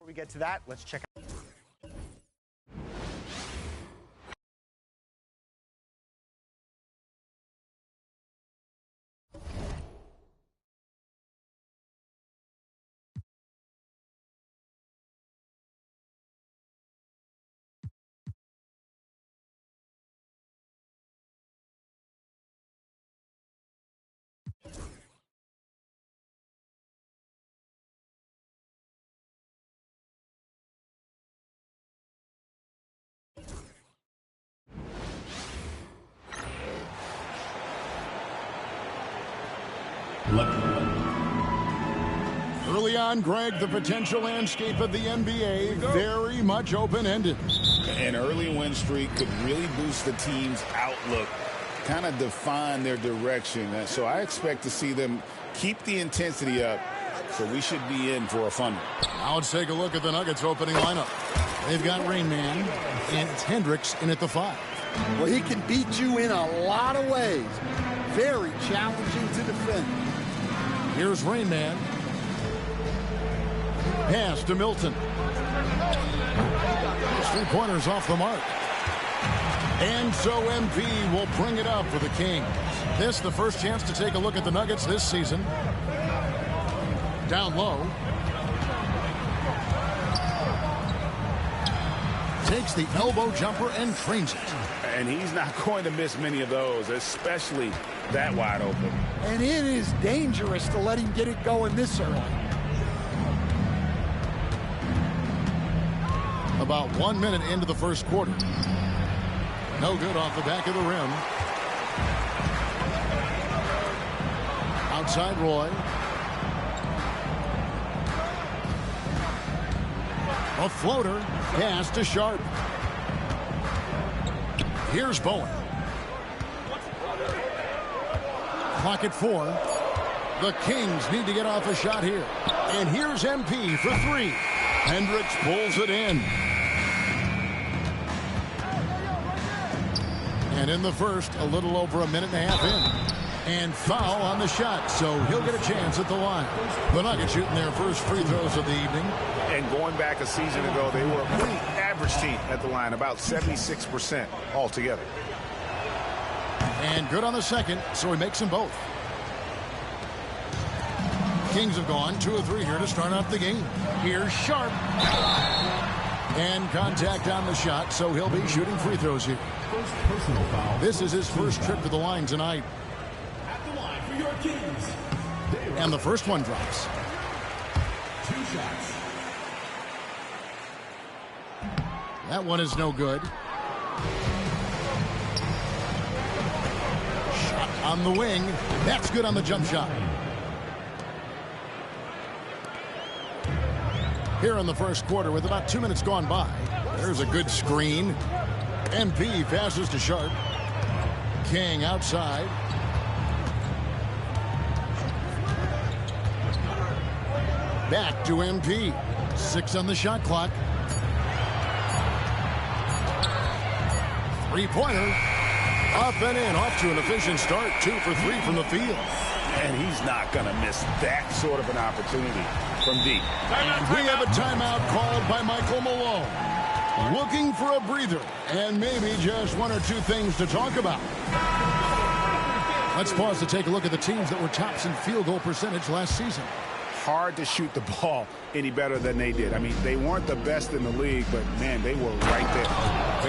Before we get to that, let's check out. Early on, Greg, the potential landscape of the NBA very much open-ended. An early win streak could really boost the team's outlook, kind of define their direction. So I expect to see them keep the intensity up, so we should be in for a fun one. Now let's take a look at the Nuggets opening lineup. They've got Rain Man and it's Hendricks in at the 5. Well, he can beat you in a lot of ways. Very challenging to defend. Here's Rain Man. Pass to Milton. 3-pointers off the mark. And so MP will bring it up for the Kings. This the first chance to take a look at the Nuggets this season. Down low. Takes the elbow jumper and trains it. And he's not going to miss many of those, especially that wide open. And it is dangerous to let him get it going this early. About 1 minute into the first quarter. No good off the back of the rim. Outside Roy. A floater. Pass to Sharp. Here's Bowen. Clock at 4. The Kings need to get off a shot here. And here's MP for 3. Hendricks pulls it in. And in the first, a little over a minute and a half in. And foul on the shot, so he'll get a chance at the line. The Nuggets shooting their first free throws of the evening. And going back a season ago, they were a pretty average team at the line, about 76% altogether. And good on the second, so he makes them both. Kings have gone 2 of 3 here to start out the game. Here's Sharp. And contact on the shot, so he'll be shooting free throws here. This is his first trip to the line tonight. At the line for your Kings. And the first one drops. 2 shots. That one is no good. Shot on the wing. That's good on the jump shot. Here in the first quarter with about 2 minutes gone by. There's a good screen. MP passes to Sharp. King outside. Back to MP. 6 on the shot clock. 3-pointer. Up and in. Off to an efficient start. 2 for 3 from the field. And he's not going to miss that sort of an opportunity from deep. We have a timeout called by Michael Malone. Looking for a breather and maybe just 1 or 2 things to talk about. Let's pause to take a look at the teams that were tops in field goal percentage last season. Hard to shoot the ball any better than they did. I mean, they weren't the best in the league, but, man, they were right there.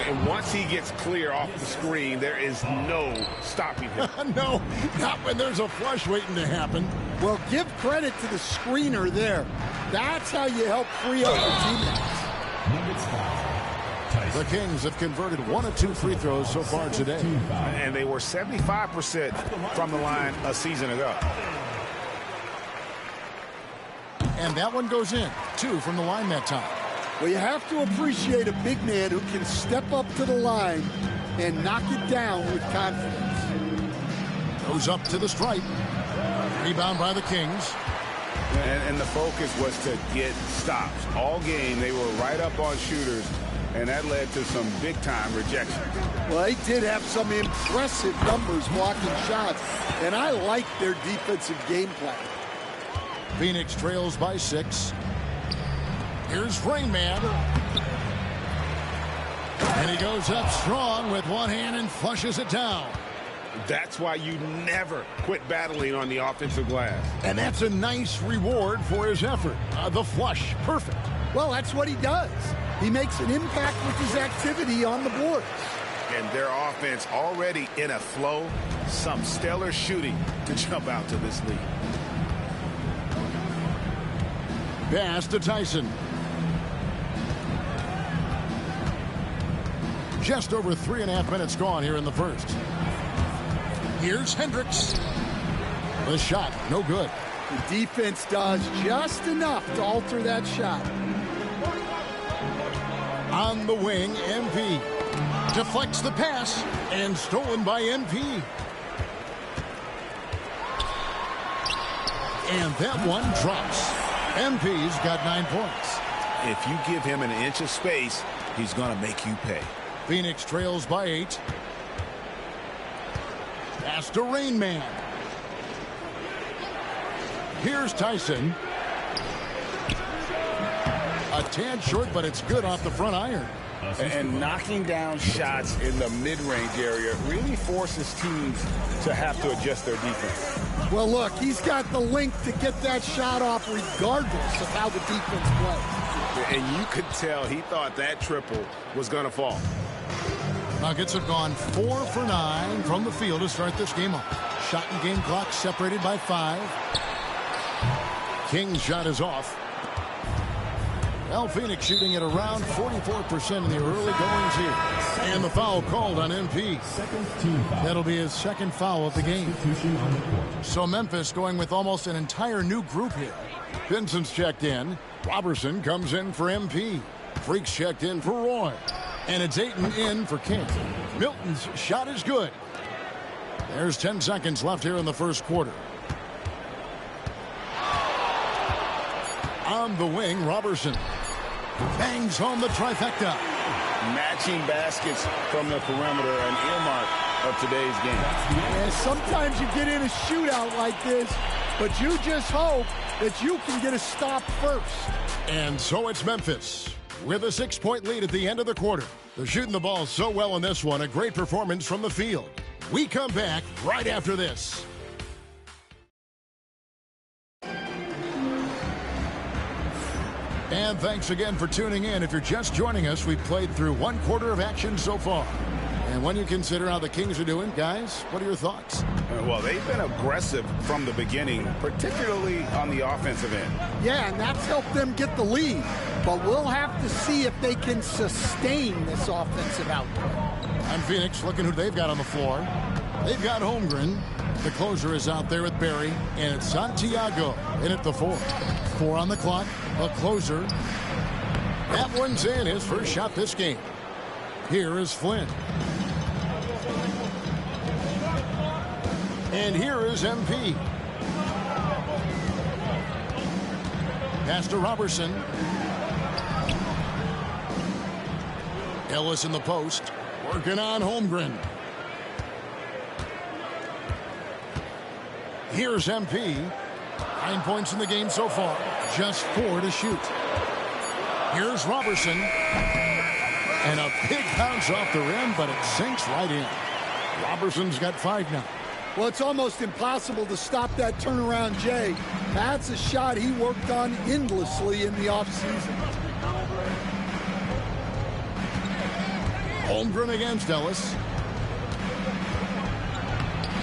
And once he gets clear off the screen, there is no stopping him. No, not when there's a flush waiting to happen. Well, give credit to the screener there. That's how you help free up your teammates. Nuggets foul. The Kings have converted 1 of 2 free throws so far today. And they were 75% from the line a season ago. And that one goes in. 2 from the line that time. Well, you have to appreciate a big man who can step up to the line and knock it down with confidence. Goes up to the stripe. Rebound by the Kings. And the focus was to get stops. All game, they were right up on shooters, and that led to some big-time rejection. Well, they did have some impressive numbers blocking shots, and I like their defensive game plan. Phoenix trails by 6. Here's Rain Man. And he goes up strong with one hand and flushes it down. That's why you never quit battling on the offensive glass. And that's a nice reward for his effort. The flush, perfect. Well, that's what he does. He makes an impact with his activity on the boards. And their offense already in a flow. Some stellar shooting to jump out to this lead. Pass to Tyson. Just over 3.5 minutes gone here in the first. Here's Hendricks. The shot, no good. The defense does just enough to alter that shot. On the wing, MP. Deflects the pass and stolen by MP. And that one drops. MP's got 9 points. If you give him an inch of space, he's going to make you pay. Phoenix trails by 8. Pass to Rain Man. Here's Tyson. A tad short, but it's good off the front iron. And knocking down shots in the mid-range area really forces teams to have to adjust their defense. Well, look, he's got the length to get that shot off regardless of how the defense plays. And you could tell he thought that triple was going to fall. Nuggets have gone 4 for 9 from the field to start this game off. Shot and game clock separated by 5. King's shot is off. Well, Phoenix shooting at around 44% in the early goings here. And the foul called on MP. That'll be his second foul of the game. So Memphis going with almost an entire new group here. Vincent's checked in. Robertson comes in for MP. Freaks checked in for Roy. And it's Ayton in for King. Milton's shot is good. There's 10 seconds left here in the first quarter. On the wing, Robertson bangs home the trifecta. Matching baskets from the perimeter, an earmark of today's game. Yeah, sometimes you get in a shootout like this, but you just hope that you can get a stop first. And so it's Memphis with a 6-point lead at the end of the quarter. They're shooting the ball so well in this one. A great performance from the field. We come back right after this. And thanks again for tuning in. If you're just joining us, we've played through 1 quarter of action so far. And when you consider how the Kings are doing, guys, what are your thoughts? Well, they've been aggressive from the beginning, particularly on the offensive end. Yeah, and that's helped them get the lead. But we'll have to see if they can sustain this offensive output. And Phoenix looking who they've got on the floor. They've got Holmgren. The closer is out there with Barry, and it's Santiago in at the 4. 4 on the clock, a closer. That one's in, his first shot this game. Here is Flynn. And here is MP. Pass to Robertson. Ellis in the post, working on Holmgren. Here's MP. 9 points in the game so far. Just 4 to shoot. Here's Robertson. And a big bounce off the rim, but it sinks right in. Robertson's got 5 now. Well, it's almost impossible to stop that turnaround, Jay. That's a shot he worked on endlessly in the offseason. Holmgren against Ellis.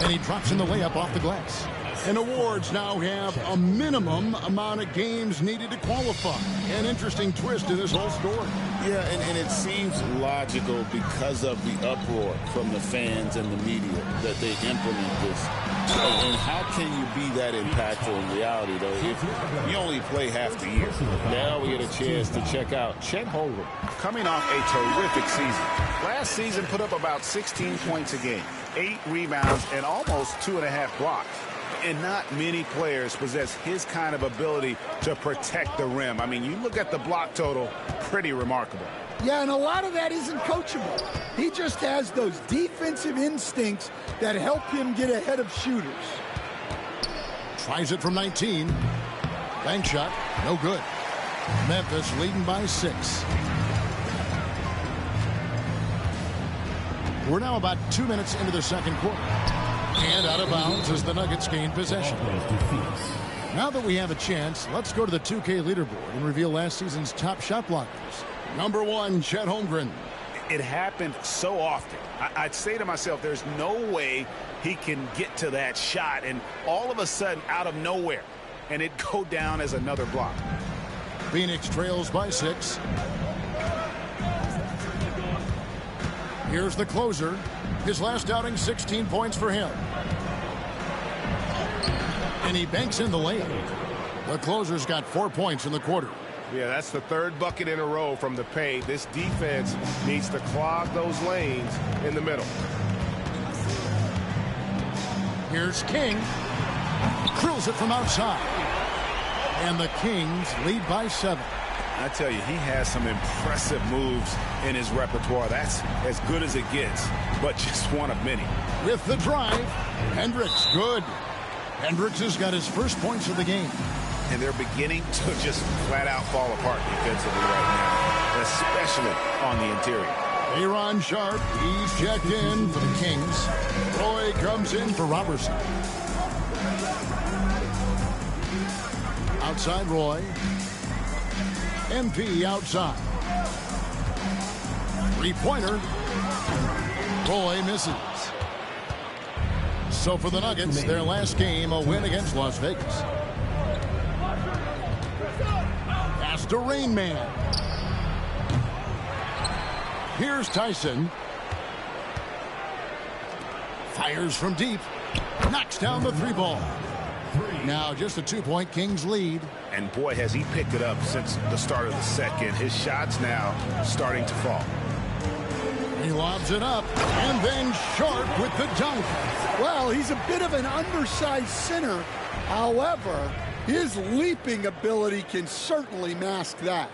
And he drops in the layup off the glass. And awards now have a minimum amount of games needed to qualify. An interesting twist to this whole story. Yeah, and it seems logical because of the uproar from the fans and the media that they implement this. And how can you be that impactful in reality, though, if you only play half the year? Now we get a chance to check out Chet Holmgren, coming off a terrific season. Last season put up about 16 points a game, 8 rebounds, and almost 2.5 blocks. And not many players possess his kind of ability to protect the rim. I mean, you look at the block total, pretty remarkable. Yeah, and a lot of that isn't coachable. He just has those defensive instincts that help him get ahead of shooters. Tries it from 19. Bank shot, no good. Memphis leading by 6. We're now about 2 minutes into the second quarter. And out of bounds as the Nuggets gain possession. Now that we have a chance, let's go to the 2K leaderboard and reveal last season's top shot blockers. Number 1, Chet Holmgren. It happened so often. I'd say to myself, there's no way he can get to that shot, and all of a sudden, out of nowhere, and it go down as another block. Phoenix trails by 6. Here's the closer. His last outing, 16 points for him. And he banks in the lane. The closer's got 4 points in the quarter. Yeah, that's the third bucket in a row from the paint. This defense needs to clog those lanes in the middle. Here's King. Drills it from outside. And the Kings lead by 7. I tell you, he has some impressive moves in his repertoire. That's as good as it gets, but just one of many. With the drive, Hendricks, good. Hendricks has got his first points of the game. And they're beginning to just flat out fall apart defensively right now, especially on the interior. Aaron Sharp, he's checked in for the Kings. Roy comes in for Robertson. Outside Roy. MP outside. Three-pointer. Roy misses. So for the Nuggets, their last game, a win against Las Vegas. Pass to Rain Man. Here's Tyson. Fires from deep. Knocks down the 3-ball. Now just a 2-point Kings lead. And boy, has he picked it up since the start of the second. His shot's now starting to fall. He lobs it up, and then Sharp with the dunk. Well, he's a bit of an undersized center. However, his leaping ability can certainly mask that.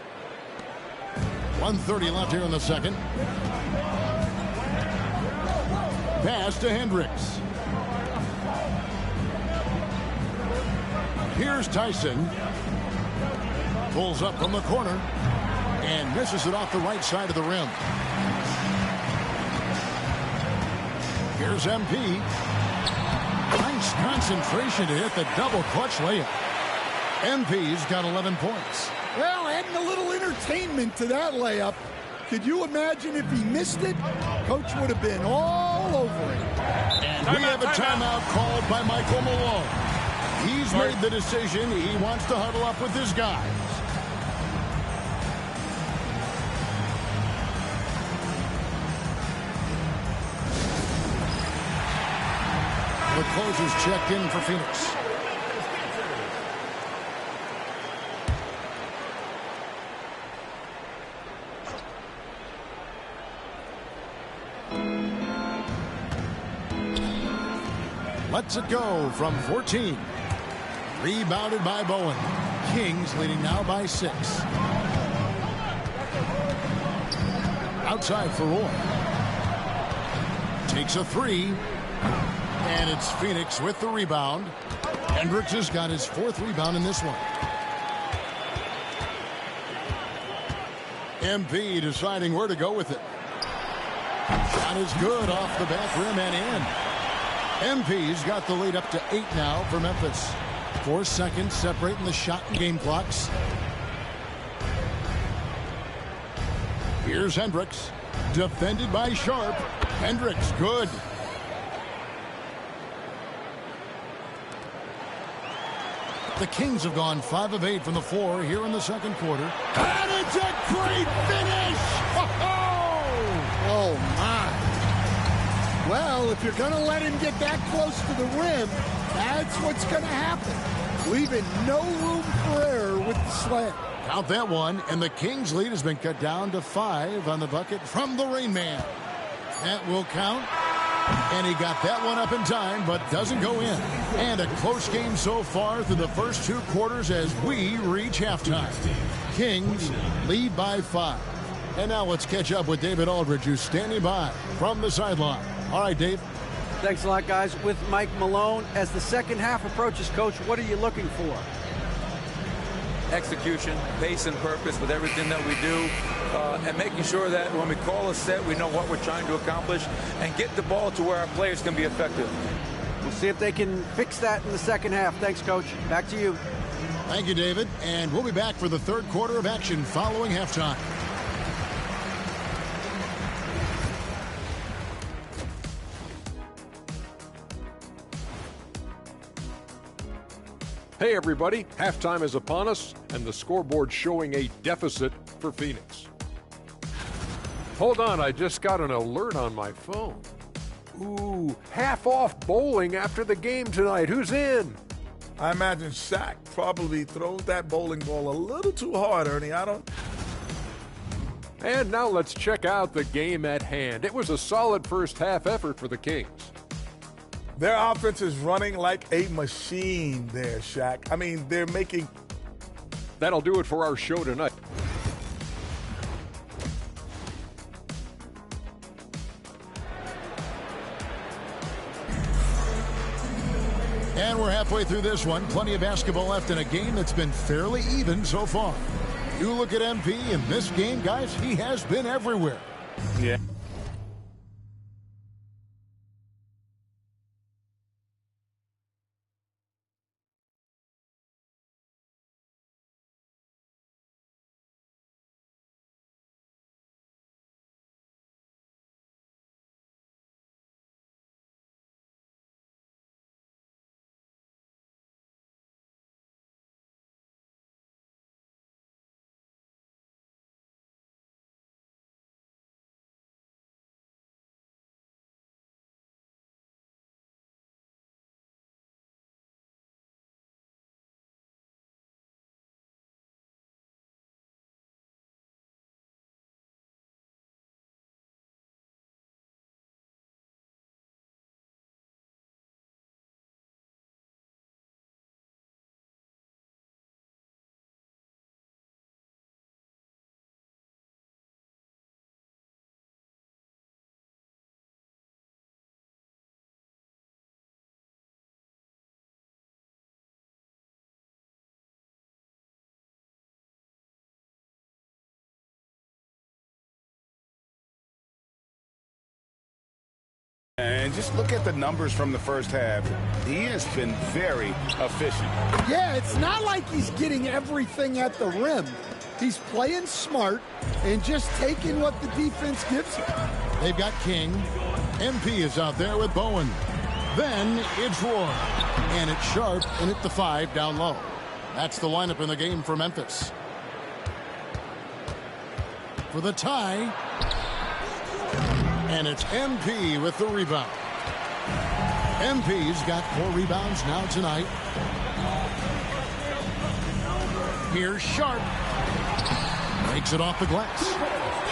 1:30 left here in the second. Pass to Hendricks. Here's Tyson. Pulls up from the corner and misses it off the right side of the rim. Here's MP. Nice concentration to hit the double clutch layup. MP's got 11 points. Well, adding a little entertainment to that layup. Could you imagine if he missed it? Coach would have been all over it. And we have a timeout called by Michael Malone. He's made the decision. He wants to huddle up with his guys. The closer's checked in for Phoenix. Lets it go from 14. Rebounded by Bowen. Kings leading now by 6. Outside for Roy. Takes a 3. And it's Phoenix with the rebound. Hendricks has got his 4th rebound in this one. MP deciding where to go with it. Shot is good off the back rim and in. MP's got the lead up to 8 now for Memphis. 4 seconds separating the shot and game clocks. Here's Hendricks. Defended by Sharp. Hendricks, good. The Kings have gone 5 of 8 from the floor here in the second quarter. And it's a great finish! Oh, my. Well, if you're going to let him get that close to the rim, that's what's going to happen. Leaving no room for error with the slam. Count that one, and the Kings' lead has been cut down to 5 on the bucket from the Rain Man. That will count. And he got that one up in time, but doesn't go in. And a close game so far through the first 2 quarters as we reach halftime. Kings lead by 5. And now let's catch up with David Aldridge, who's standing by from the sideline. All right, Dave. Thanks a lot, guys. With Mike Malone, as the second half approaches, Coach, what are you looking for? execution, pace, and purpose with everything that we do, and making sure that when we call a set, we know what we're trying to accomplish and get the ball to where our players can be effective. We'll see if they can fix that in the second half. Thanks, Coach. Back to you. Thank you, David. And we'll be back for the third quarter of action following halftime. Hey everybody, halftime is upon us and the scoreboard showing a deficit for Phoenix. Hold on, I just got an alert on my phone. Ooh, half off bowling after the game tonight. Who's in? I imagine Shaq probably throws that bowling ball a little too hard, Ernie. And now let's check out the game at hand. It was a solid first half effort for the Kings. Their offense is running like a machine there, Shaq. I mean, they're making... That'll do it for our show tonight. And we're halfway through this one. Plenty of basketball left in a game that's been fairly even so far. You look at MP in this game, guys, he has been everywhere. Yeah. And just look at the numbers from the first half. He has been very efficient. Yeah, it's not like he's getting everything at the rim. He's playing smart and just taking what the defense gives him. They've got King. MP is out there with Bowen. Then it's Roy. And it's Sharp and at the 5 down low. That's the lineup in the game for Memphis. For the tie. And it's MP with the rebound. MP's got 4 rebounds now tonight. Here's Sharp. Breaks it off the glass.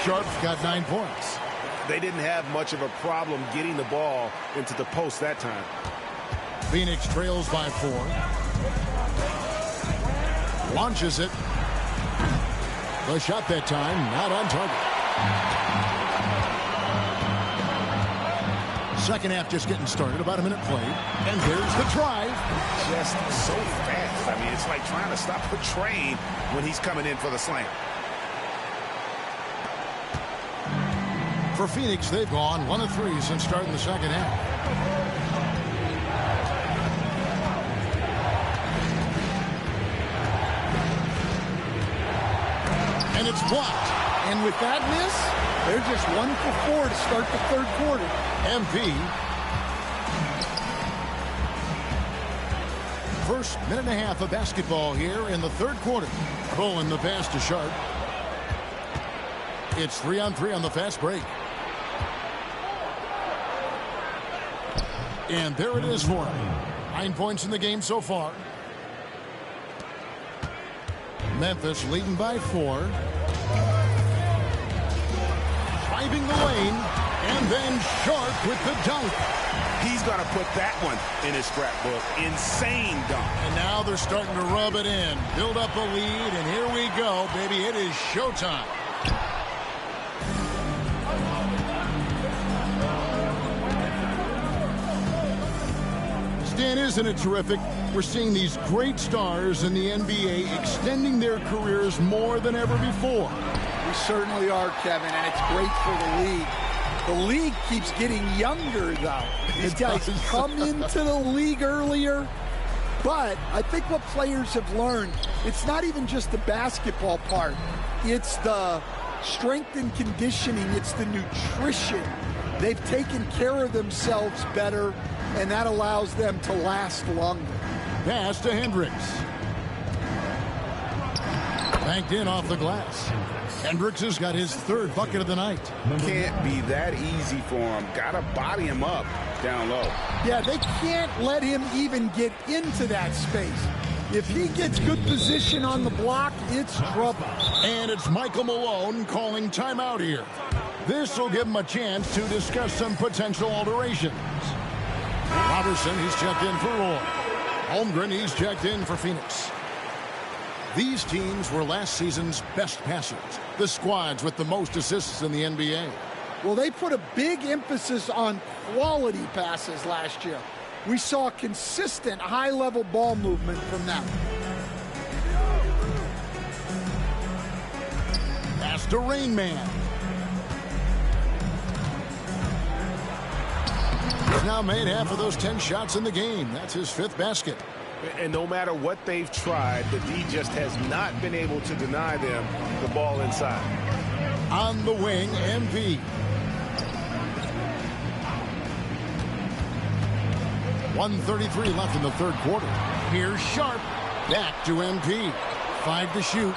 Sharp's got 9 points. They didn't have much of a problem getting the ball into the post that time. Phoenix trails by 4. Launches it. The shot that time not on target. Second half just getting started. About a minute played. And there's the drive. Just so fast. I mean, it's like trying to stop a train when he's coming in for the slam. For Phoenix, they've gone 1 of 3 since starting the second half. And it's blocked. And with that miss, they're just 1 for 4 to start the third quarter. MP. First minute and a half of basketball here in the third quarter. Bowen the pass to Sharp. It's 3-on-3 on the fast break. And there it is for him. 9 points in the game so far. Memphis leading by 4. Driving the lane. And then Sharp with the dunk. He's going to put that one in his scrapbook. Insane dunk. And now they're starting to rub it in. Build up a lead, and here we go, baby. It is showtime. Staying Isn't it terrific? We're seeing these great stars in the NBA extending their careers more than ever before. We certainly are, Kevin, and it's great for the league. The league keeps getting younger, though. These guys come into the league earlier. But I think what players have learned, it's not even just the basketball part. It's the strength and conditioning. It's the nutrition. They've taken care of themselves better, and that allows them to last longer. Pass to Hendricks. Banked in off the glass. Hendricks has got his third bucket of the night. Can't be that easy for him. Got to body him up down low. Yeah, they can't let him even get into that space. If he gets good position on the block, it's trouble. And it's Michael Malone calling timeout here. This will give him a chance to discuss some potential alterations. Robertson, he's checked in for Roy. Holmgren, he's checked in for Phoenix. These teams were last season's best passers, the squads with the most assists in the NBA. Well, they put a big emphasis on quality passes last year. We saw consistent high-level ball movement from them. Pass to Rain Man. He's now made half of those 10 shots in the game. That's his 5th basket. And no matter what they've tried, the D just has not been able to deny them the ball inside. On the wing, MP. .133 left in the third quarter. Here's Sharp. Back to MP. 5 to shoot.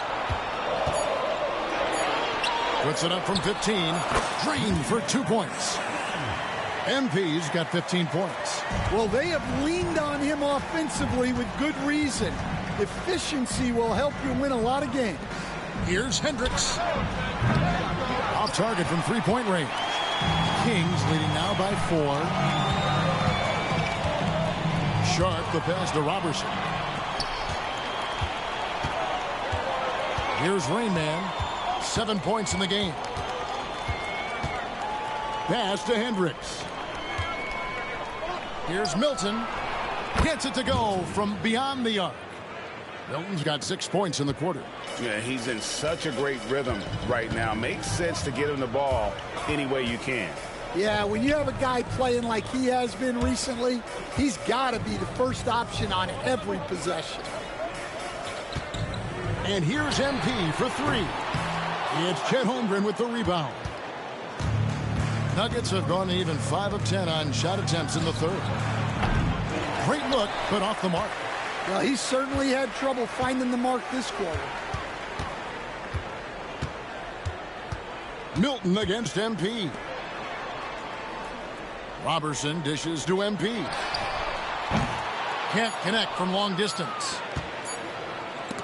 Puts it up from 15. Drained for 2 points. MP's got 15 points. Well, they have leaned on him offensively with good reason. Efficiency will help you win a lot of games. Here's Hendricks. Off target from three-point range. Kings leading now by 4. Sharp, the pass to Robertson. Here's Rain Man. 7 points in the game. Pass to Hendricks. Here's Milton. Gets it to go from beyond the arc. Milton's got 6 points in the quarter. Yeah, he's in such a great rhythm right now. Makes sense to get him the ball any way you can. Yeah, when you have a guy playing like he has been recently, he's got to be the first option on every possession. And here's MP for 3. It's Chet Holmgren with the rebound. Nuggets have gone even 5 of 10 on shot attempts in the third. Great look, but off the mark. Well, he certainly had trouble finding the mark this quarter. Milton against MP. Robertson dishes to MP. Can't connect from long distance.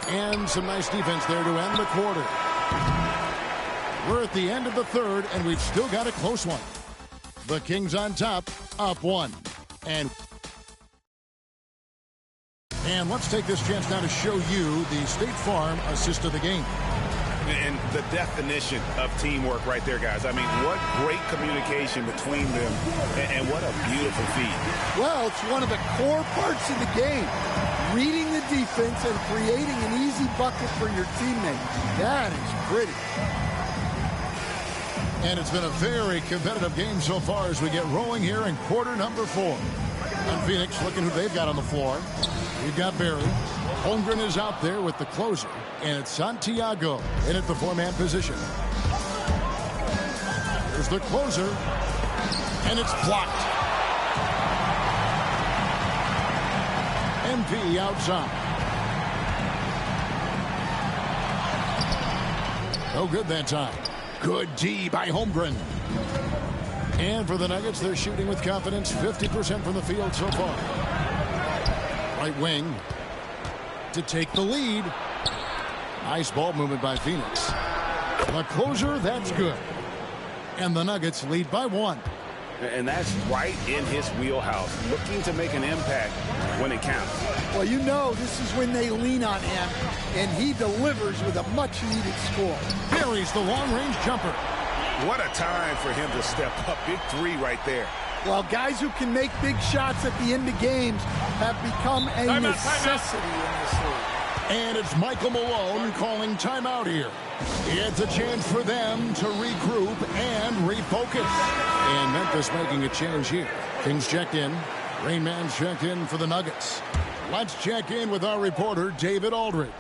And some nice defense there to end the quarter. We're at the end of the third, and we've still got a close one. The Kings on top, up 1. And let's take this chance now to show you the State Farm assist of the game. And the definition of teamwork right there, guys. I mean, what great communication between them, and what a beautiful feed. Well, it's one of the core parts of the game. Reading the defense and creating an easy bucket for your teammate. That is pretty. And it's been a very competitive game so far as we get rolling here in quarter number 4. And Phoenix looking who they've got on the floor. We've got Barry. Holmgren is out there with the closer. And it's Santiago in at the 4-man position. Here's the closer. And it's blocked. MP outside. No good that time. Good D by Holmgren. And for the Nuggets, they're shooting with confidence, 50% from the field so far. Right wing to take the lead. Nice ball movement by Phoenix. The closer, that's good. And the Nuggets lead by 1. And that's right in his wheelhouse, looking to make an impact when it counts. Well, you know this is when they lean on him, and he delivers with a much-needed score. Buries the long-range jumper. What a time for him to step up. Big 3 right there. Well, guys who can make big shots at the end of games have become a necessity in this league. And it's Michael Malone calling timeout here. It's a chance for them to regroup and refocus. And Memphis making a change here. Kings checked in. Rain Man's checked in for the Nuggets. Let's check in with our reporter, David Aldridge.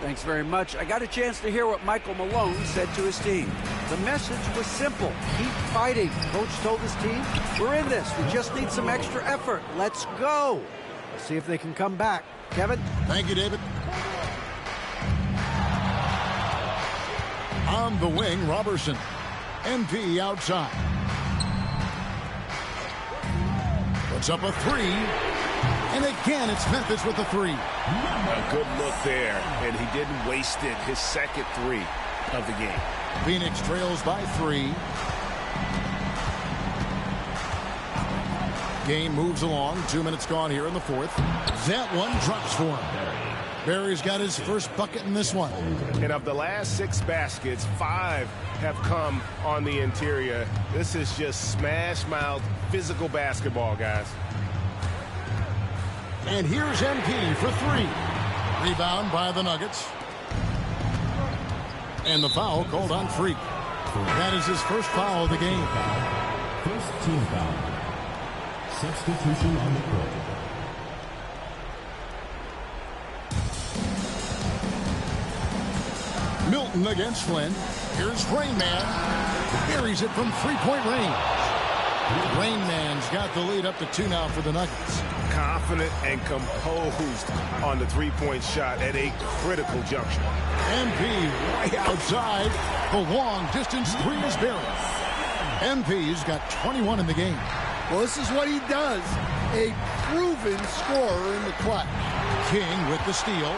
Thanks very much. I got a chance to hear what Michael Malone said to his team. The message was simple. Keep fighting. Coach told his team, we're in this. We just need some extra effort. Let's go. Let's see if they can come back. Kevin? Thank you, David. On the wing, Robertson. MP outside. Puts up a three. And again, it's Memphis with the three. A good look there, and he didn't waste it. His second three of the game. Phoenix trails by 3. Game moves along. 2 minutes gone here in the fourth. That one drops for him. Barry's got his first bucket in this one. And of the last 6 baskets, 5 have come on the interior. This is just smash-mouth physical basketball, guys. And here's MP for 3. Rebound by the Nuggets. And the foul called on Freak. That is his first foul of the game. First team foul. Substitution on the court. Milton against Flynn. Here's Rain Man. Buries it from 3-point range. Rain Man's got the lead up to 2 now for the Nuggets. Confident and composed on the 3-point shot at a critical juncture. MP way outside. The long distance 3 is buried. MP's got 21 in the game. Well, this is what he does. A proven scorer in the clutch. King with the steal.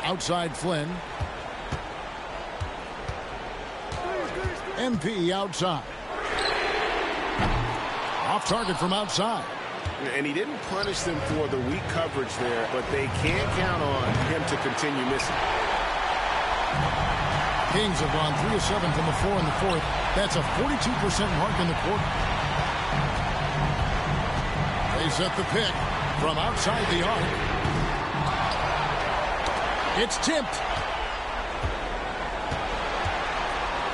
Outside Flynn. MP outside. Off target from outside. And he didn't punish them for the weak coverage there, but they can't count on him to continue missing. Kings have gone 3 of 7 from the floor in the fourth. That's a 42% mark in the quarter. They set the pick from outside the arc. It's tipped.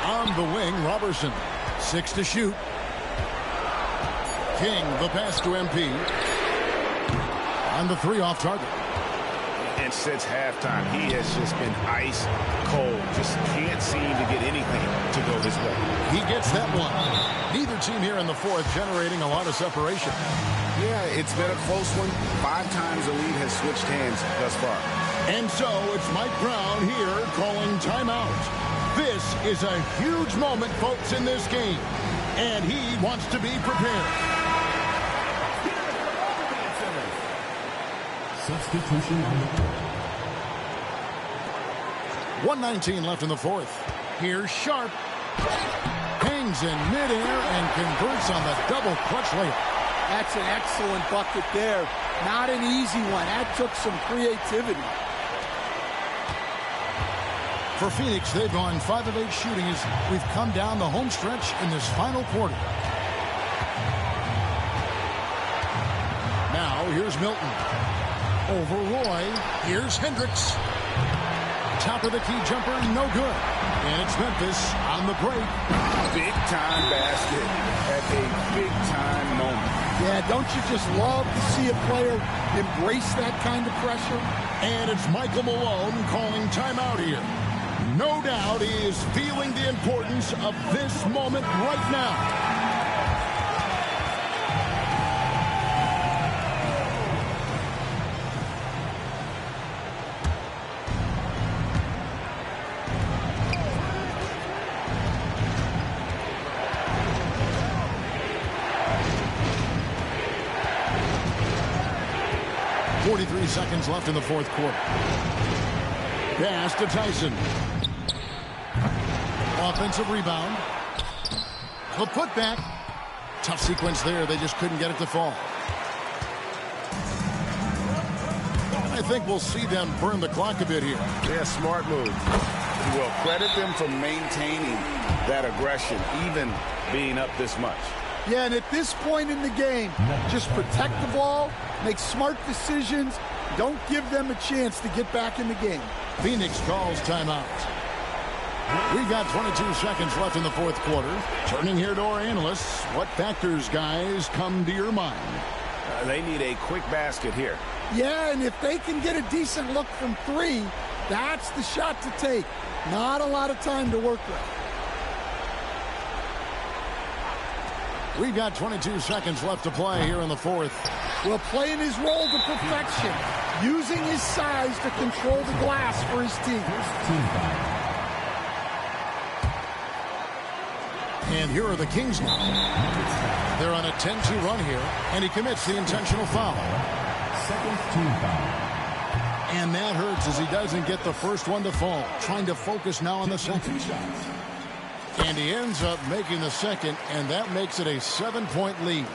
On the wing, Robertson. 6 to shoot. King, the pass to MP. On the 3 off target. And since halftime, he has just been ice cold. Just can't seem to get anything to go his way. He gets that one. Neither team here in the fourth generating a lot of separation. Yeah, it's been a close one. 5 times the lead has switched hands thus far. And so it's Mike Brown here calling timeout. This is a huge moment, folks, in this game. And he wants to be prepared. Substitution on the court. 1:19 left in the fourth. Here's Sharp. Hangs in midair and converts on the double clutch layup. That's an excellent bucket there. Not an easy one. That took some creativity. For Phoenix, they've gone 5 of 8 shooting as we've come down the home stretch in this final quarter. Now, here's Milton. Over Roy. Here's Hendricks. Top of the key jumper, no good. And it's Memphis on the break. Big time basket at a big time moment. Yeah, don't you just love to see a player embrace that kind of pressure? And it's Michael Malone calling timeout here. No doubt he is feeling the importance of this moment right now. Seconds left in the fourth quarter. Pass to Tyson. Offensive rebound. The putback. Tough sequence there. They just couldn't get it to fall. I think we'll see them burn the clock a bit here. Yeah, smart move. Well, credit them for maintaining that aggression, even being up this much. Yeah, and at this point in the game, just protect the ball, make smart decisions, don't give them a chance to get back in the game. Phoenix calls timeout. We've got 22 seconds left in the fourth quarter. Turning here to our analysts, what factors, guys, come to your mind? They need a quick basket here. Yeah, and if they can get a decent look from three, that's the shot to take. Not a lot of time to work with. We've got 22 seconds left to play here in the fourth. Well, playing his role to perfection, using his size to control the glass for his team. And here are the Kings now. They're on a 10-2 run here, and he commits the intentional foul. Second team foul. And that hurts as he doesn't get the first one to fall. Trying to focus now on the second. And he ends up making the second, and that makes it a 7-point lead.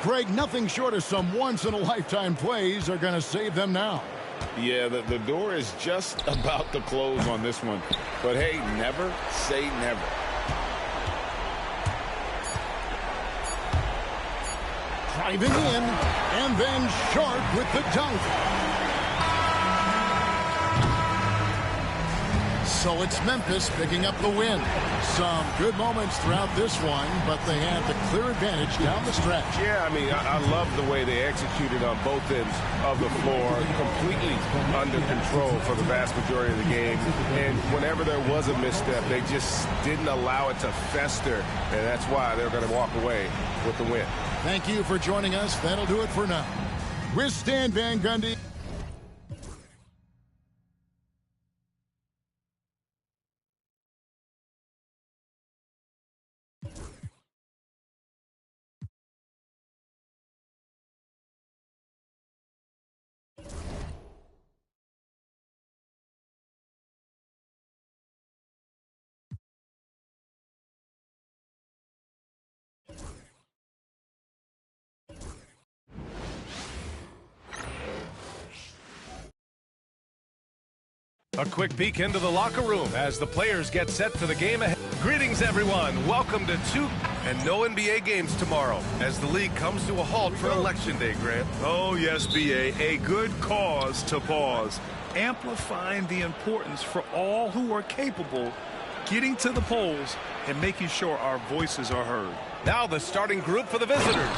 Greg, nothing short of some once-in-a-lifetime plays are going to save them now. Yeah, the door is just about to close on this one. But, hey, never say never. Driving in, and then Sharp with the dunk. So it's Memphis picking up the win. Some good moments throughout this one, but they had the clear advantage down the stretch. Yeah, I mean, I love the way they executed on both ends of the floor, completely under control for the vast majority of the game. And whenever there was a misstep, they just didn't allow it to fester, and that's why they're going to walk away with the win. Thank you for joining us. That'll do it for now. With Stan Van Gundy. A quick peek into the locker room as the players get set for the game ahead. Greetings, everyone. Welcome to and no NBA games tomorrow as the league comes to a halt for Election Day, Grant. Oh, yes, B.A. A good cause to pause. Amplifying the importance for all who are capable getting to the polls and making sure our voices are heard. Now the starting group for the visitors.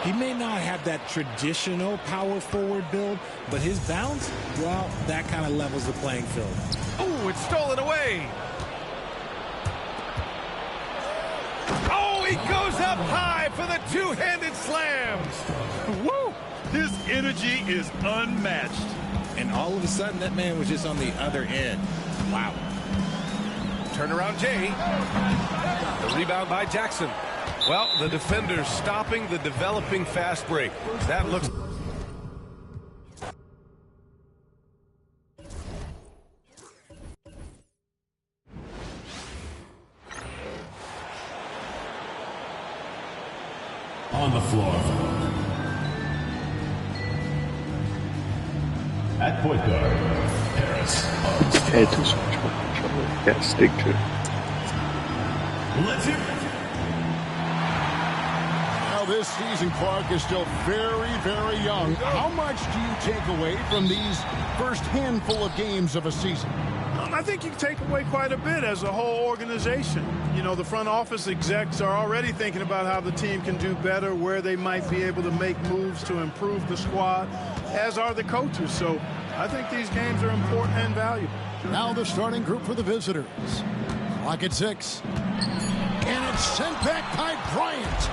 He may not have that traditional power forward build, but his bounce, well, that kind of levels the playing field. Oh, it's stolen away. Oh, he goes up high for the two-handed slam. Woo! His energy is unmatched. And all of a sudden, that man was just on the other end. Wow. Turnaround Jay. The rebound by Jackson. Well, the defender's stopping the developing fast break. That looks... On the floor. At point guard, Harris. Hey, too much. Yeah, stick to it. Let's hear it. This season, Clark, is still very, very young. How much do you take away from these first handful of games of a season? I think you can take away quite a bit as a whole organization. You know, the front office execs are already thinking about how the team can do better, where they might be able to make moves to improve the squad, as are the coaches. So I think these games are important and valuable. Now the starting group for the visitors. Clock at 6. And it's sent back by Bryant.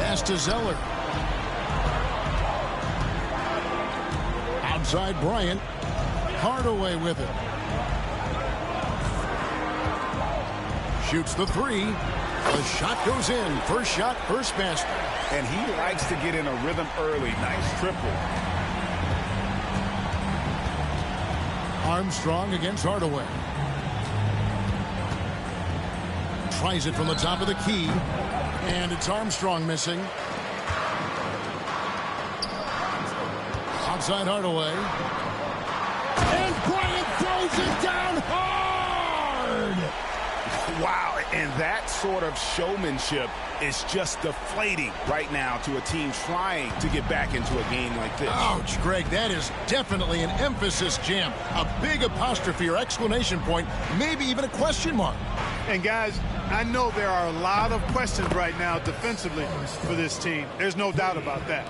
Pass to Zeller. Outside Bryant. Hardaway with it. Shoots the three. The shot goes in. First shot, first basket. And he likes to get in a rhythm early. Nice triple. Armstrong against Hardaway. Tries it from the top of the key. And it's Armstrong missing. Outside Hardaway. And Bryant throws it down hard. Wow, and that sort of showmanship is just deflating right now to a team trying to get back into a game like this. Ouch, Greg, that is definitely an emphasis jam. A big apostrophe or exclamation point, maybe even a question mark. And guys, I know there are a lot of questions right now defensively for this team. There's no doubt about that.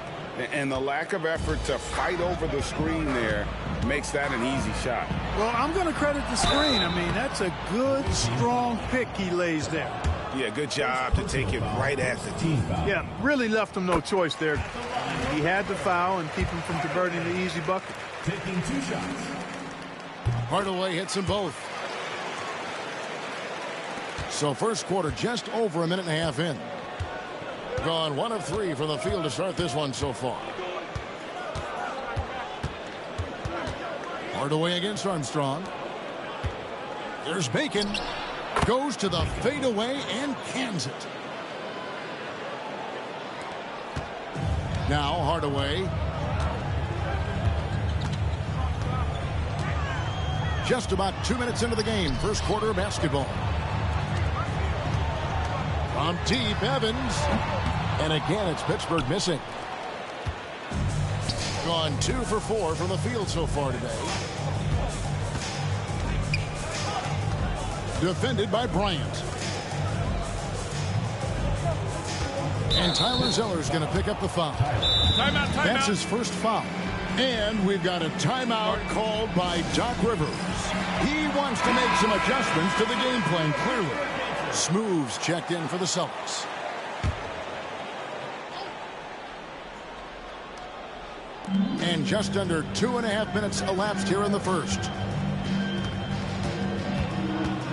And the lack of effort to fight over the screen there makes that an easy shot. Well, I'm going to credit the screen. I mean, that's a good, strong pick he lays there. Yeah, good job to take it right at the team. Yeah, really left him no choice there. He had to foul and keep him from converting the easy bucket. Taking 2 shots. Hardaway hits them both. So first quarter just over a minute and a half in. Gone 1 of 3 from the field to start this one so far. Hardaway against Armstrong. There's Bacon. Goes to the fadeaway and cans it. Now Hardaway. Just about 2 minutes into the game. First quarter of basketball. From deep, Evans. And again, it's Pittsburgh missing. Gone 2 for 4 from the field so far today. Defended by Bryant. And Tyler Zeller's going to pick up the foul. Timeout. That's his first foul. And we've got a timeout called by Doc Rivers. He wants to make some adjustments to the game plan, clearly. Smooth's checked in for the Celtics. And just under 2.5 minutes elapsed here in the first.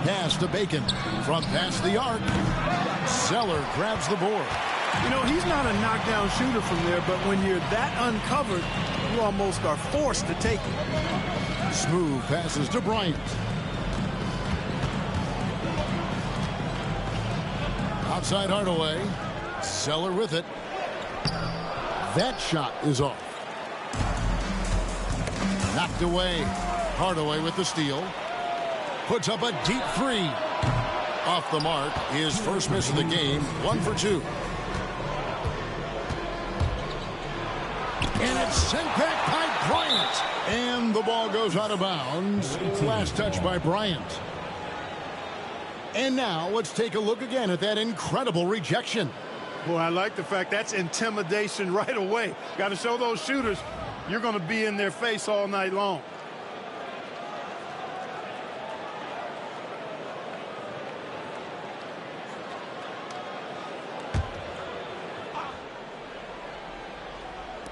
Pass to Bacon from past the arc. Zeller grabs the board. You know, he's not a knockdown shooter from there, but when you're that uncovered, you almost are forced to take it. Smooth passes to Bryant. Outside Hardaway. Zeller with it. That shot is off. Knocked away. Hardaway with the steal. Puts up a deep 3. Off the mark. His first miss of the game. 1 for 2. And it's sent back by Bryant. And the ball goes out of bounds. Last touch by Bryant. And now let's take a look again at that incredible rejection. Boy, I like the fact that's intimidation right away. Got to show those shooters you're going to be in their face all night long.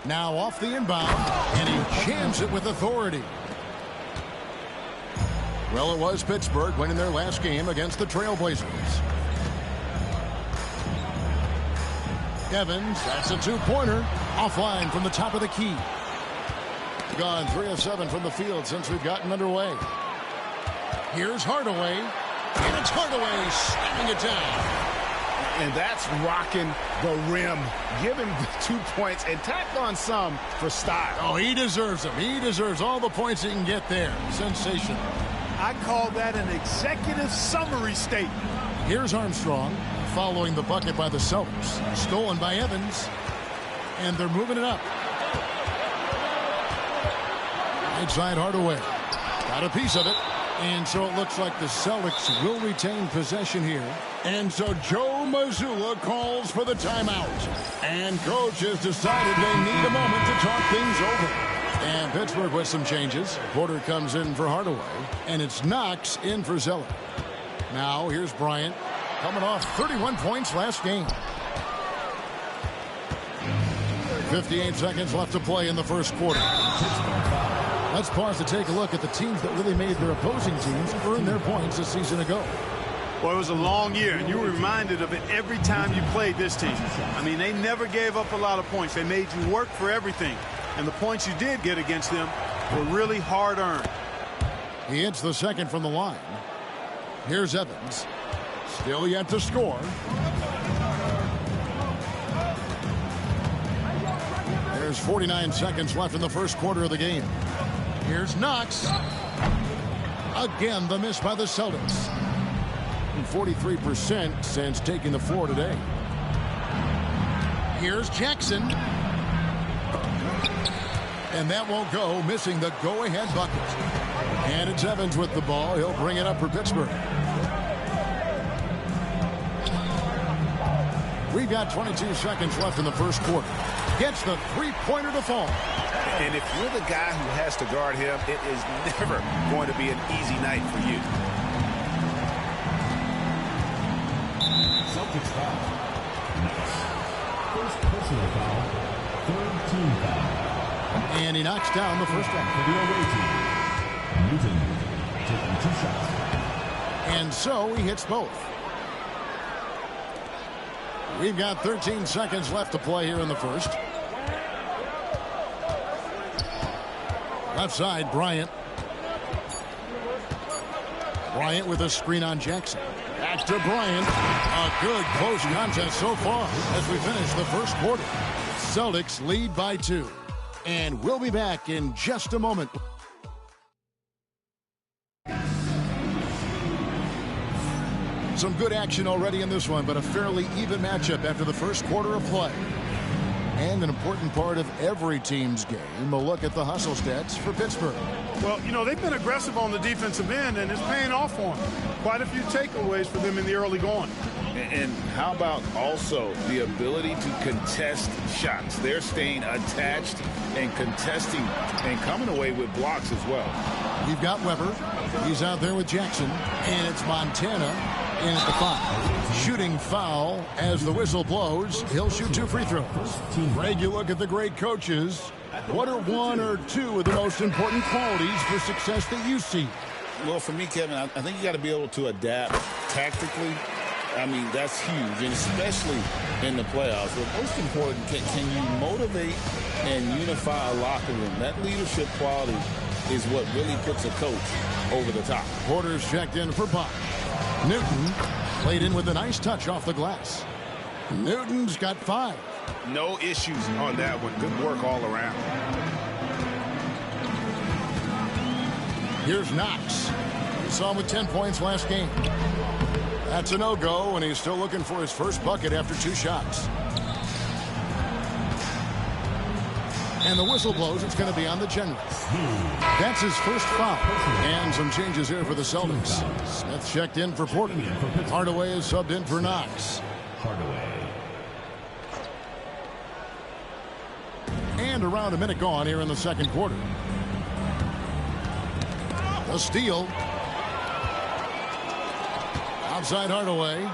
Now off the inbound, and he jams it with authority. Well, it was Pittsburgh winning their last game against the Trailblazers. Evans, that's a 2-pointer. Offline from the top of the key. Gone 3 of 7 from the field since we've gotten underway. Here's Hardaway. And it's Hardaway slamming it down. And that's rocking the rim. Give him the 2 points and tack on some for style. Oh, he deserves them. He deserves all the points he can get there. Sensational. I call that an executive summary statement. Here's Armstrong following the bucket by the Celtics. Stolen by Evans. And they're moving it up. Right side Hardaway. Got a piece of it. And so it looks like the Celtics will retain possession here. And so Joe Mazzulla calls for the timeout. And coach has decided they need a moment to talk things over. And Pittsburgh with some changes. Porter comes in for Hardaway. And it's Knox in for Zeller. Now here's Bryant. Coming off 31 points last game. 58 seconds left to play in the first quarter. Let's pause to take a look at the teams that really made their opposing teams earn their points a season ago. Well, it was a long year, and you were reminded of it every time you played this team. I mean, they never gave up a lot of points. They made you work for everything. And the points you did get against them were really hard-earned. He hits the second from the line. Here's Evans. Still yet to score. There's 49 seconds left in the first quarter of the game. Here's Knox. Again, the miss by the Celtics. 43% since taking the floor today. Here's Jackson. And that won't go, missing the go-ahead bucket. And it's Evans with the ball. He'll bring it up for Pittsburgh. We've got 22 seconds left in the first quarter. Gets the three-pointer to fall. And if you're the guy who has to guard him, it is never going to be an easy night for you. Celtics foul. Nice. First personal foul. Third team foul. And he knocks down the first one. For the away team. Newton taking 2 shots. And so he hits both. We've got 13 seconds left to play here in the first. Left side, Bryant. Bryant with a screen on Jackson. Back to Bryant. A good close contest so far as we finish the first quarter. Celtics lead by 2. And we'll be back in just a moment. Some good action already in this one, but a fairly even matchup after the first quarter of play. And an important part of every team's game, a look at the hustle stats for Pittsburgh. Well, you know, they've been aggressive on the defensive end, and it's paying off for them. Quite a few takeaways for them in the early going. And how about also the ability to contest shots? They're staying attached and contesting and coming away with blocks as well. You've got Weber. He's out there with Jackson. And it's Montana in at the 5. Shooting foul as the whistle blows. He'll shoot 2 free throws. Greg, you look at the great coaches. What are 1 or 2 of the most important qualities for success that you see? Well, for me, Kevin, I think you got to be able to adapt tactically. I mean, that's huge, and especially in the playoffs. But most important, can you motivate and unify a locker room? That leadership quality is what really puts a coach over the top. Porter's checked in for Buck. Newton played in with a nice touch off the glass. Newton's got 5. No issues on that one. Good work all around. Here's Knox. We saw him with 10 points last game. That's a no-go, and he's still looking for his first bucket after 2 shots. And the whistle blows. It's going to be on the general. That's his first foul. And some changes here for the Celtics. Smith checked in for Porter. Hardaway is subbed in for Knox. And around a minute gone here in the second quarter. A steal. Outside Hardaway.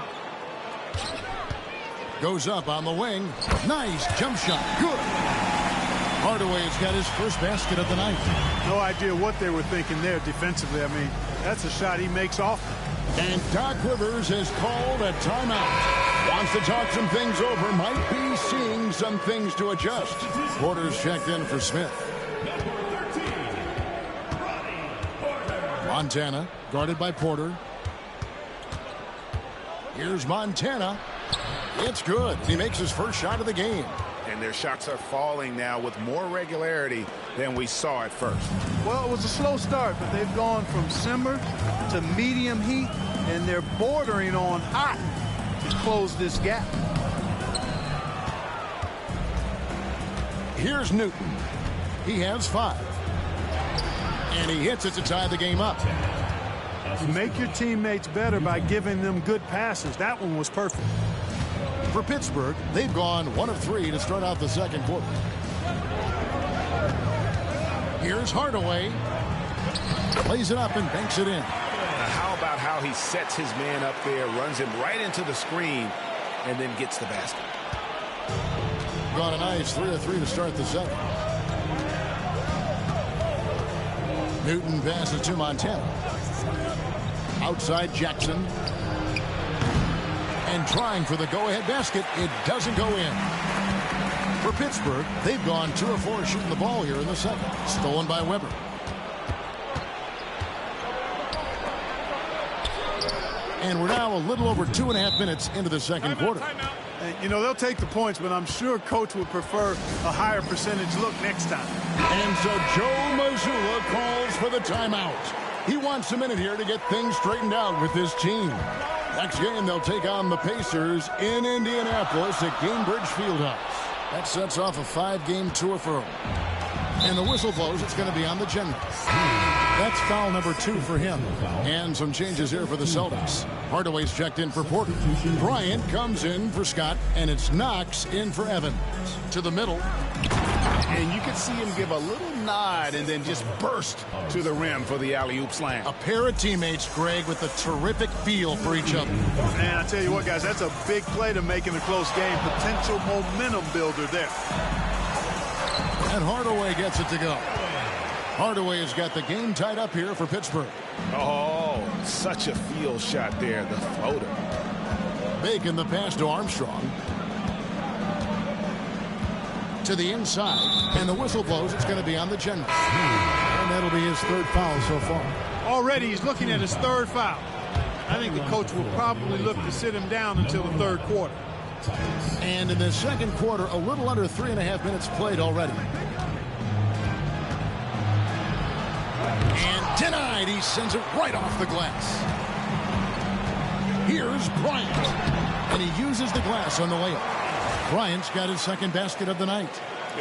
Goes up on the wing. Nice jump shot. Good. Hardaway's got his first basket of the night. No idea what they were thinking there defensively. I mean, that's a shot he makes often. And Doc Rivers has called a timeout. Wants to talk some things over. Might be seeing some things to adjust. Porter's checked in for Smith. Montana guarded by Porter. Here's Montana. It's good. He makes his first shot of the game. And their shots are falling now with more regularity than we saw at first. Well, it was a slow start, but they've gone from simmer to medium heat, and they're bordering on hot to close this gap. Here's Newton. He has 5. And he hits it to tie the game up. You make your teammates better by giving them good passes. That one was perfect. For Pittsburgh, they've gone 1 of 3 to start out the second quarter. Here's Hardaway. Plays it up and banks it in. How about how he sets his man up there, runs him right into the screen, and then gets the basket. Gone a nice 3 of 3 to start the second. Newton passes to Montana. Outside Jackson. And trying for the go-ahead basket. It doesn't go in. For Pittsburgh, they've gone 2 of 4 shooting the ball here in the second. Stolen by Weber. And we're now a little over 2.5 minutes into the second quarter. You know, they'll take the points, but I'm sure Coach would prefer a higher percentage look next time. And so Joe Mazzulla calls for the timeout. He wants a minute here to get things straightened out with his team. Next game, they'll take on the Pacers in Indianapolis at Gainbridge Fieldhouse. That sets off a 5-game tour for him. And the whistle blows, it's going to be on the general. That's foul number 2 for him. And some changes here for the Celtics. Hardaway's checked in for Porter. Bryant comes in for Scott, and it's Knox in for Evans. To the middle. And you can see him give a little nod and then just burst to the rim for the alley-oop slam. A pair of teammates, Greg, with a terrific feel for each other. And I tell you what, guys, that's a big play to make in a close game. Potential momentum builder there. And Hardaway gets it to go. Hardaway has got the game tied up here for Pittsburgh. Oh, such a field shot there, the floater. Bacon the pass to Armstrong. To the inside, and the whistle blows. It's going to be on the general. And that'll be his 3rd foul so far. Already he's looking at his 3rd foul. I think the coach will probably look to sit him down until the 3rd quarter. And in the 2nd quarter, a little under 3.5 minutes played already. And denied. He sends it right off the glass. Here's Bryant. And he uses the glass on the layup. Bryant's got his 2nd basket of the night.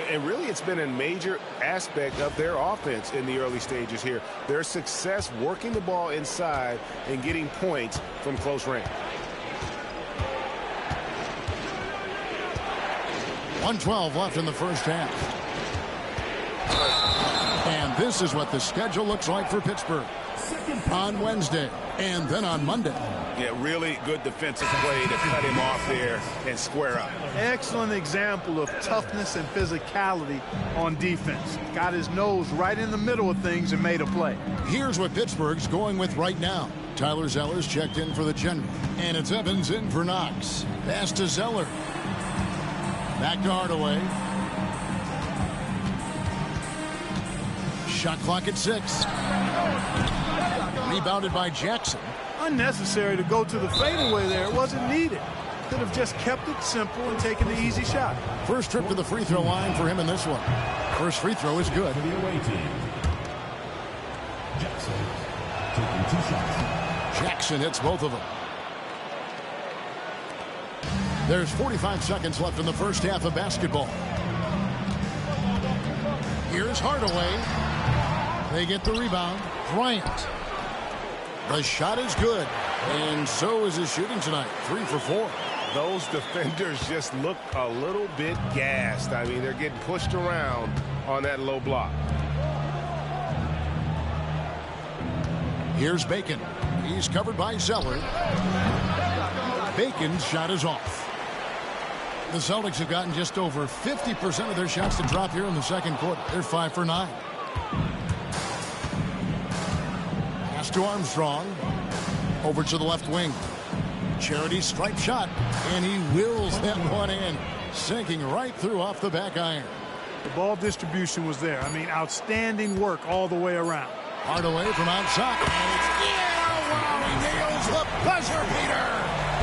And really, it's been a major aspect of their offense in the early stages here. Their success working the ball inside and getting points from close range. 1:12 left in the first half. And this is what the schedule looks like for Pittsburgh on Wednesday and then on Monday. Yeah, really good defensive play to cut him off there and square up. Excellent example of toughness and physicality on defense. Got his nose right in the middle of things and made a play. Here's what Pittsburgh's going with right now. Tyler Zeller's checked in for the general. And it's Evans in for Knox. Pass to Zeller. Back to Hardaway. Shot clock at 6. Rebounded by Jackson. Unnecessary to go to the fadeaway there. It wasn't needed. Could have just kept it simple and taken the easy shot. First trip to the free throw line for him in this one. First free throw is good. The away team. Jackson taking 2 shots. Jackson hits both of them. There's 45 seconds left in the first half of basketball. Here's Hardaway. They get the rebound. Bryant. The shot is good. And so is his shooting tonight. 3 for 4. Those defenders just look a little bit gassed. I mean, they're getting pushed around on that low block. Here's Bacon. He's covered by Zeller. Bacon's shot is off. The Celtics have gotten just over 50% of their shots to drop here in the 2nd quarter. They're 5 for 9. Pass to Armstrong. Over to the left wing. Charity stripe shot. And he wills that one in. Sinking right through off the back iron. The ball distribution was there. I mean, outstanding work all the way around. Hardaway from outside. And it's wow, he nails the buzzer beater.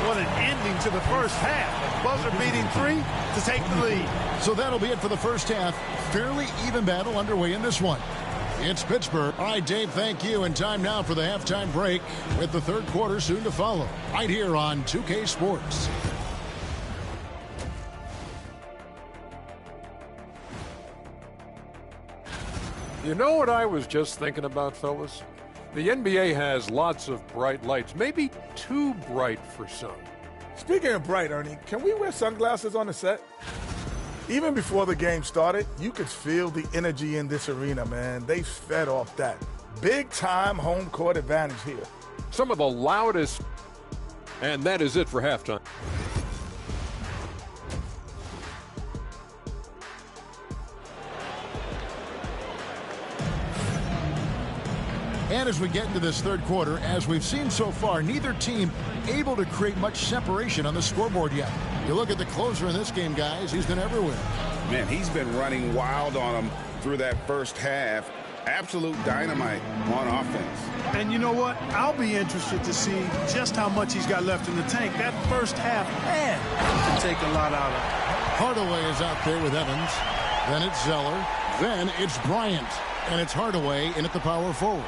What an ending to the first half. Buzzer beating 3 to take the lead. So that'll be it for the first half. Fairly even battle underway in this one. It's Pittsburgh. All right, Dave, thank you. And time now for the halftime break with the 3rd quarter soon to follow. Right here on 2K Sports. You know what I was just thinking about, fellas? The NBA has lots of bright lights, maybe too bright for some. Speaking of bright, Ernie, can we wear sunglasses on the set? Even before the game started, you could feel the energy in this arena, man. They fed off that. Big-time home court advantage here. Some of the loudest, and that is it for halftime. And as we get into this 3rd quarter, as we've seen so far, neither team able to create much separation on the scoreboard yet. You look at the closer in this game, guys, he's been everywhere. Man, he's been running wild on them through that first half. Absolute dynamite on offense. And you know what? I'll be interested to see just how much he's got left in the tank. That first half had to take a lot out of it. Hardaway is out there with Evans. Then it's Zeller. Then it's Bryant. And it's Hardaway in at the power forward.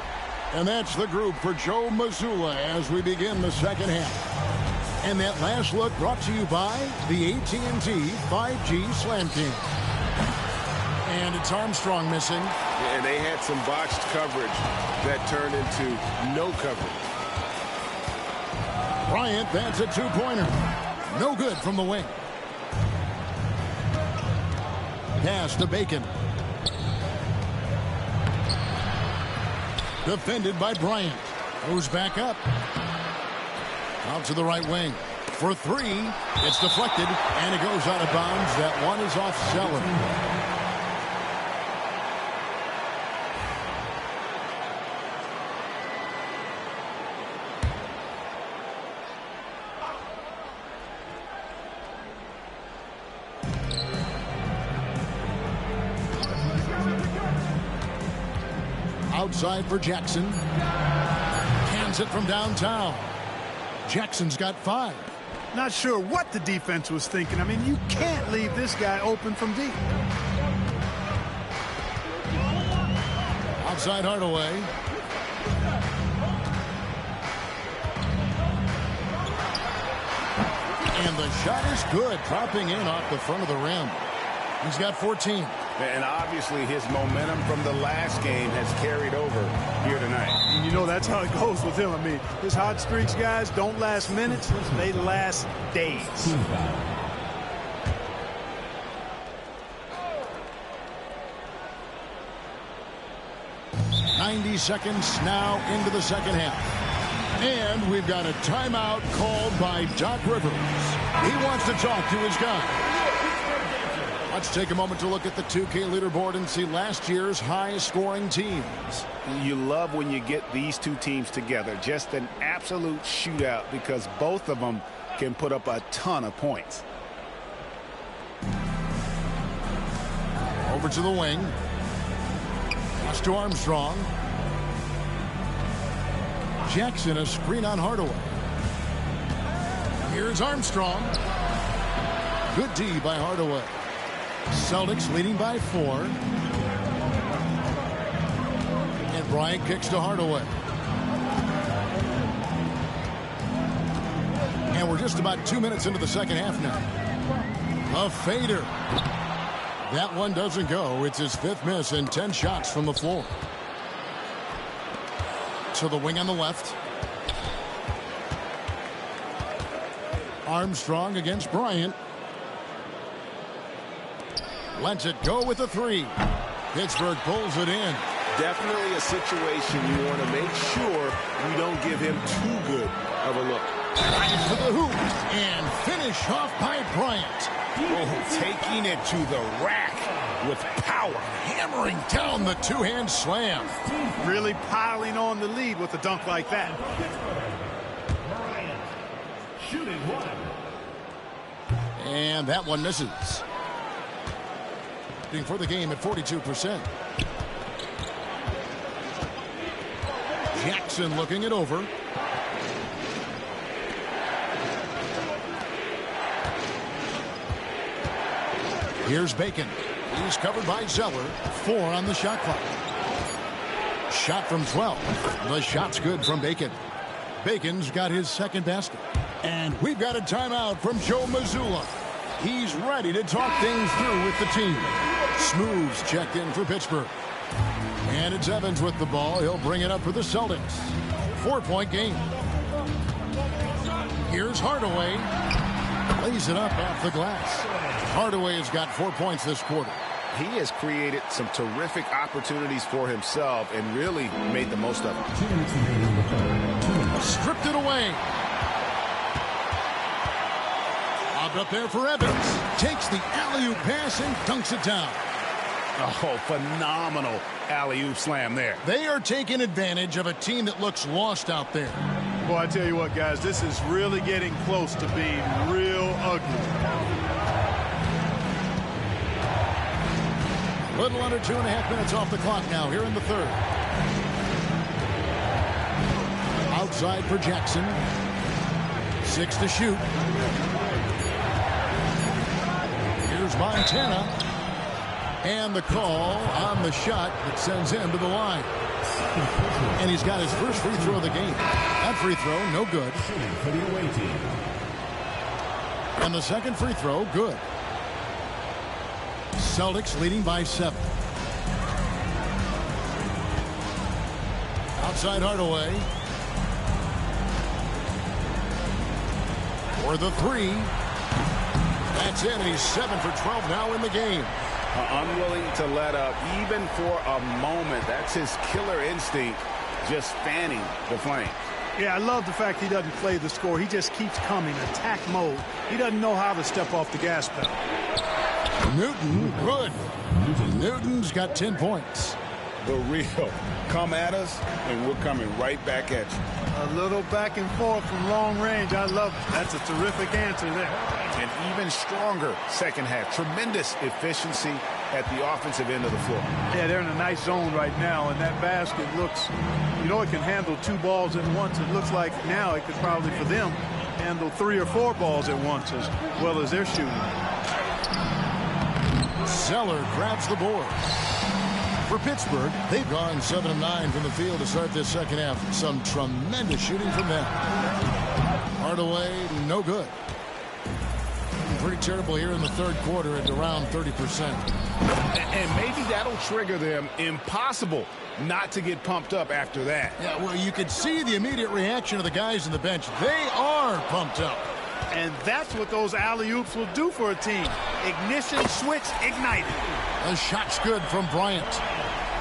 And that's the group for Joe Mazzulla as we begin the second half. And that last look brought to you by the AT&T 5G Slam King. And it's Armstrong missing. And they had some botched coverage that turned into no coverage. Bryant, that's a two-pointer. No good from the wing. Pass to Bacon. Defended by Bryant. Goes back up. Out to the right wing. For three. It's deflected, and it goes out of bounds. That one is off Zeller. Outside for Jackson. Cans it from downtown. Jackson's got 5. Not sure what the defense was thinking. I mean, you can't leave this guy open from deep. Outside Hardaway. And the shot is good. Dropping in off the front of the rim. He's got 14. And obviously his momentum from the last game has carried over here tonight. And you know that's how it goes with him. I mean, his hot streaks, guys, don't last minutes. They last days. 90 seconds now into the second half. And we've got a timeout called by Doc Rivers. He wants to talk to his guy. Let's take a moment to look at the 2K leaderboard and see last year's high-scoring teams. You love when you get these two teams together. Just an absolute shootout because both of them can put up a ton of points. Over to the wing. Pass to Armstrong. Jackson, a screen on Hardaway. Here's Armstrong. Good D by Hardaway. Celtics leading by 4. And Bryant kicks to Hardaway. And we're just about 2 minutes into the second half now. A fader. That one doesn't go. It's his 5th miss and 10 shots from the floor. To the wing on the left. Armstrong against Bryant. Lets it go with a 3. Pittsburgh pulls it in. Definitely a situation you want to make sure you don't give him too good of a look. Bryant to the hoop and finish off by Bryant. Oh, taking it to the rack with power. Hammering down the two-hand slam. Really piling on the lead with a dunk like that. Bryant shooting one. And that one misses. For the game at 42%. Jackson looking it over. Here's Bacon. He's covered by Zeller. 4 on the shot clock. Shot from 12. The shot's good from Bacon. Bacon's got his second basket. And we've got a timeout from Joe Mazzulla. He's ready to talk things through with the team. Smooth's checked in for Pittsburgh. And it's Evans with the ball. He'll bring it up for the Celtics. 4-point game. Here's Hardaway. Lays it up off the glass. Hardaway has got 4 points this quarter. He has created some terrific opportunities for himself and really made the most of it. Stripped it away. Up there for Evans. Takes the alley-oop pass and dunks it down. Oh, phenomenal alley-oop slam there. They are taking advantage of a team that looks lost out there. Boy, I tell you what, guys, this is really getting close to being real ugly. Little under 2.5 minutes off the clock now here in the third. Outside for Jackson. 6 to shoot. Here's Montana. And the call on the shot that sends him to the line. And he's got his first free throw of the game. That free throw, no good. And the second free throw, good. Celtics leading by 7. Outside Hardaway. For the 3. That's it, and he's 7 for 12 now in the game. Unwilling to let up even for a moment. That's his killer instinct, just fanning the flame. Yeah, I love the fact he doesn't play the score. He just keeps coming, attack mode. He doesn't know how to step off the gas pedal. Newton, good. Newton's got 10 points. The real. Come at us, and we're coming right back at you. A little back and forth from long range. I love it. That's a terrific answer there. An even stronger second half. Tremendous efficiency at the offensive end of the floor. Yeah, they're in a nice zone right now, and that basket looks, you know, it can handle 2 balls at once. It looks like now it could probably, for them, handle 3 or 4 balls at once as well as they're shooting. Zeller grabs the board. For Pittsburgh, they've gone 7 of 9 from the field to start this second half. Some tremendous shooting from them. Hardaway, no good. Pretty terrible here in the third quarter at around 30%. And maybe that'll trigger them. Impossible not to get pumped up after that. Yeah, well, you could see the immediate reaction of the guys on the bench. They are pumped up. And that's what those alley-oops will do for a team. Ignition, switch, ignited. The shot's good from Bryant.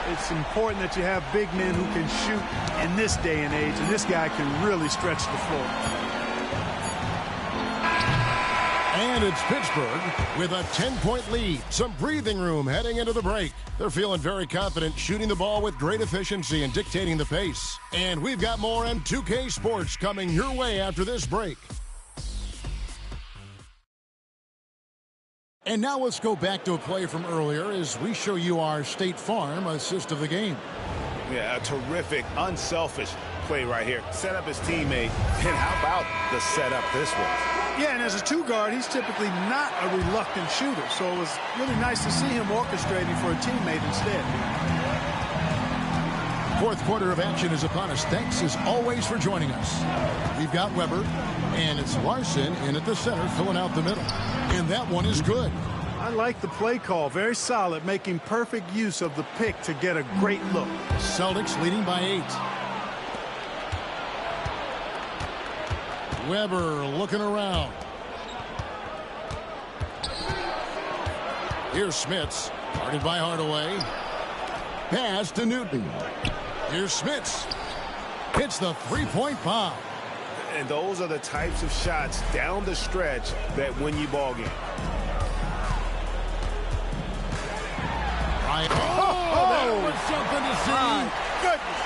It's important that you have big men who can shoot in this day and age, and this guy can really stretch the floor. And it's Pittsburgh with a 10-point lead. Some breathing room heading into the break. They're feeling very confident, shooting the ball with great efficiency and dictating the pace. And we've got more M2K Sports coming your way after this break. And now let's go back to a play from earlier as we show you our State Farm assist of the game. Yeah, a terrific, unselfish play right here. Set up his teammate. And how about the setup this was? Yeah, and as a 2-guard, he's typically not a reluctant shooter. So it was really nice to see him orchestrating for a teammate instead. Fourth quarter of action is upon us. Thanks as always for joining us. We've got Weber, and it's Larson in at the center, filling out the middle. And that one is good. I like the play call. Very solid, making perfect use of the pick to get a great look. Celtics leading by 8. Weber looking around. Here's Smits, guarded by Hardaway. Pass to Newton. Here's Smits. Hits the three-point bomb. And those are the types of shots down the stretch that win you ball game. That was something to see. Goodness.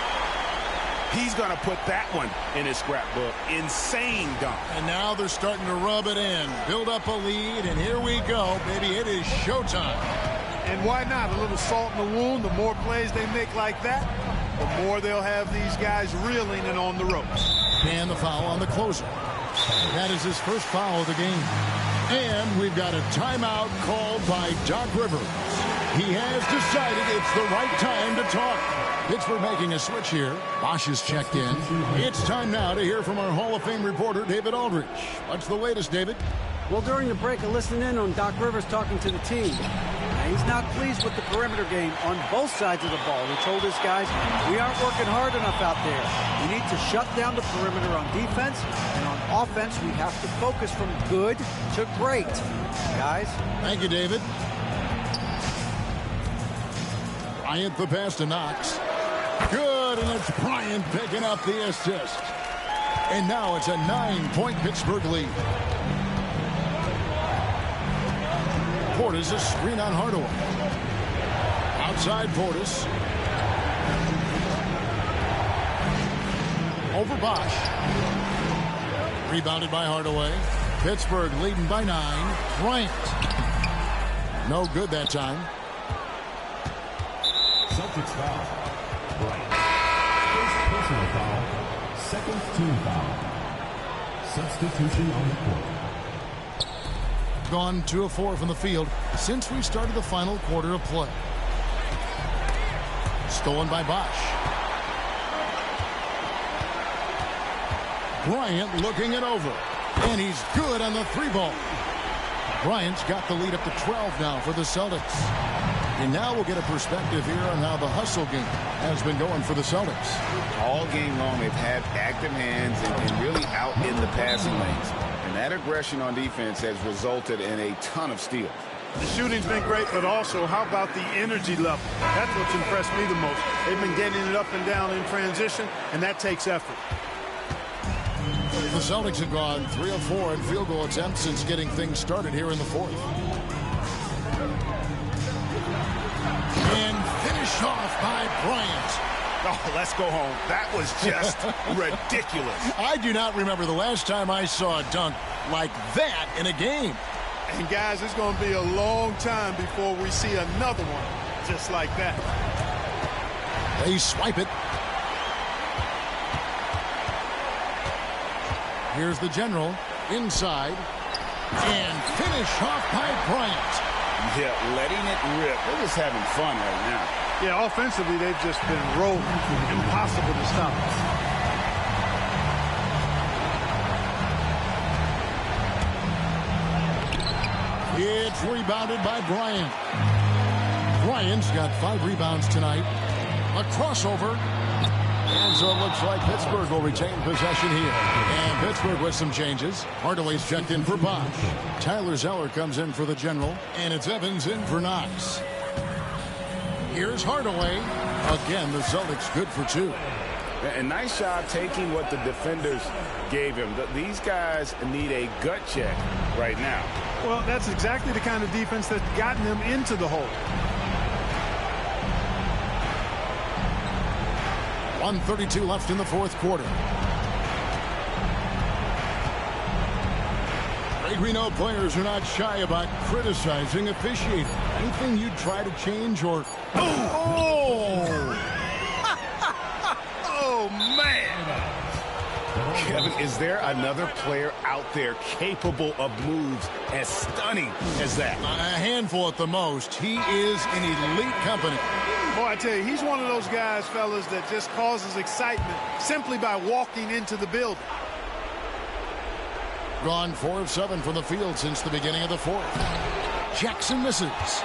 He's going to put that one in his scrapbook. Insane dunk. And now they're starting to rub it in. Build up a lead, and here we go, baby. It is showtime. And why not? A little salt in the wound. The more plays they make like that, the more they'll have these guys reeling and on the ropes. And the foul on the closer. That is his first foul of the game. And we've got a timeout called by Doc Rivers. He has decided it's the right time to talk. Pittsburgh making a switch here. Bosch has checked in. It's time now to hear from our Hall of Fame reporter, David Aldridge. What's the latest, David? Well, during the break, I listened in on Doc Rivers talking to the team. Now, he's not pleased with the perimeter game on both sides of the ball. He told his guys, we aren't working hard enough out there. We need to shut down the perimeter on defense, and on offense, we have to focus from good to great. Guys? Thank you, David. Bryant the pass to Knox. Good, and it's Bryant picking up the assist. And now it's a 9-point Pittsburgh lead. Portis a screen on Hardaway. Outside Portis. Over Bosch. Rebounded by Hardaway. Pittsburgh leading by 9. Bryant. No good that time. Celtics foul. Bryant. First personal foul. Second team foul. Substitution on the court. Gone 2 of 4 from the field since we started the final quarter of play. Stolen by Bosch. Bryant looking it over. And he's good on the 3-ball. Bryant's got the lead up to 12 now for the Celtics. And now we'll get a perspective here on how the hustle game has been going for the Celtics. All game long, they've had active hands and really out in the passing lanes. And that aggression on defense has resulted in a ton of steals. The shooting's been great, but also how about the energy level? That's what's impressed me the most. They've been getting it up and down in transition, and that takes effort. The Celtics have gone 3 of 4 in field goal attempts since getting things started here in the fourth. And finished off by Bryant. Oh, let's go home. That was just ridiculous. I do not remember the last time I saw a dunk like that in a game. And guys, it's going to be a long time before we see another one just like that. They swipe it. Here's the general inside and finish off by Bryant. Yeah, letting it rip. They're just having fun right now. Yeah, offensively, they've just been rolling. Impossible to stop. It's rebounded by Bryant. Bryant's got 5 rebounds tonight. A crossover. And so it looks like Pittsburgh will retain possession here. And Pittsburgh with some changes. Hardaway's checked in for Bosch. Tyler Zeller comes in for the general. And it's Evans in for Knox. Here's Hardaway. Again, the Celtics good for 2. A nice job taking what the defenders gave him. These guys need a gut check right now. Well, that's exactly the kind of defense that's gotten them into the hole. 1:32 left in the fourth quarter. Greg, we know players are not shy about criticizing officiating. Anything you'd try to change or... Oh! Oh, man! Kevin, is there another player out there capable of moves as stunning as that? A handful at the most. He is in elite company. Boy, I tell you, he's one of those guys, fellas, that just causes excitement simply by walking into the building. Gone 4 of 7 from the field since the beginning of the fourth. Jackson misses.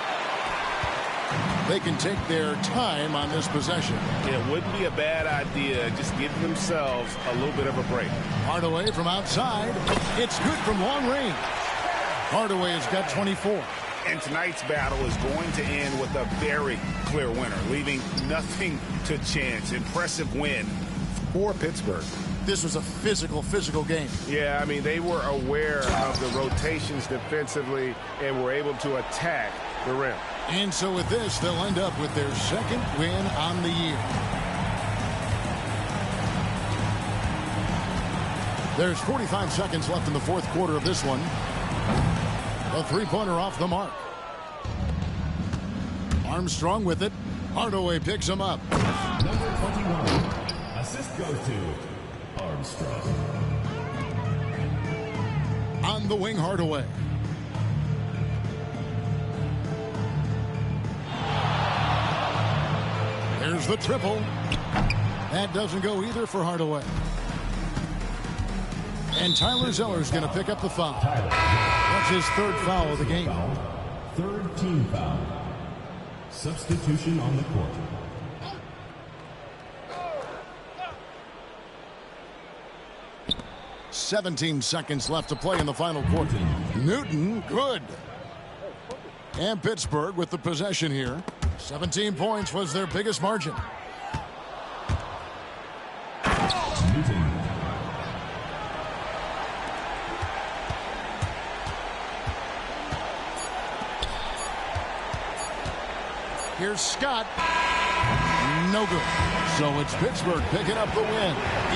They can take their time on this possession. It wouldn't be a bad idea just giving themselves a little bit of a break. Hardaway from outside. It's good from long range. Hardaway has got 24. And tonight's battle is going to end with a very clear winner, leaving nothing to chance. Impressive win for Pittsburgh. This was a physical game. Yeah, I mean, they were aware of the rotations defensively and were able to attack the rim. And so with this, they'll end up with their second win on the year. There's 45 seconds left in the fourth quarter of this one. A 3-pointer off the mark. Armstrong with it. Hardaway picks him up. Number 21. Assist goes to Armstrong. On the wing, Hardaway. There's the triple. That doesn't go either for Hardaway. And Tyler Zeller's going to pick up the foul. That's his 3rd foul of the game. Third team foul. Substitution on the court. "17 seconds left to play in the final quarter. Newton, good. And Pittsburgh with the possession here. 17 points was their biggest margin. Newton. Here's Scott. No good. So it's Pittsburgh picking up the win.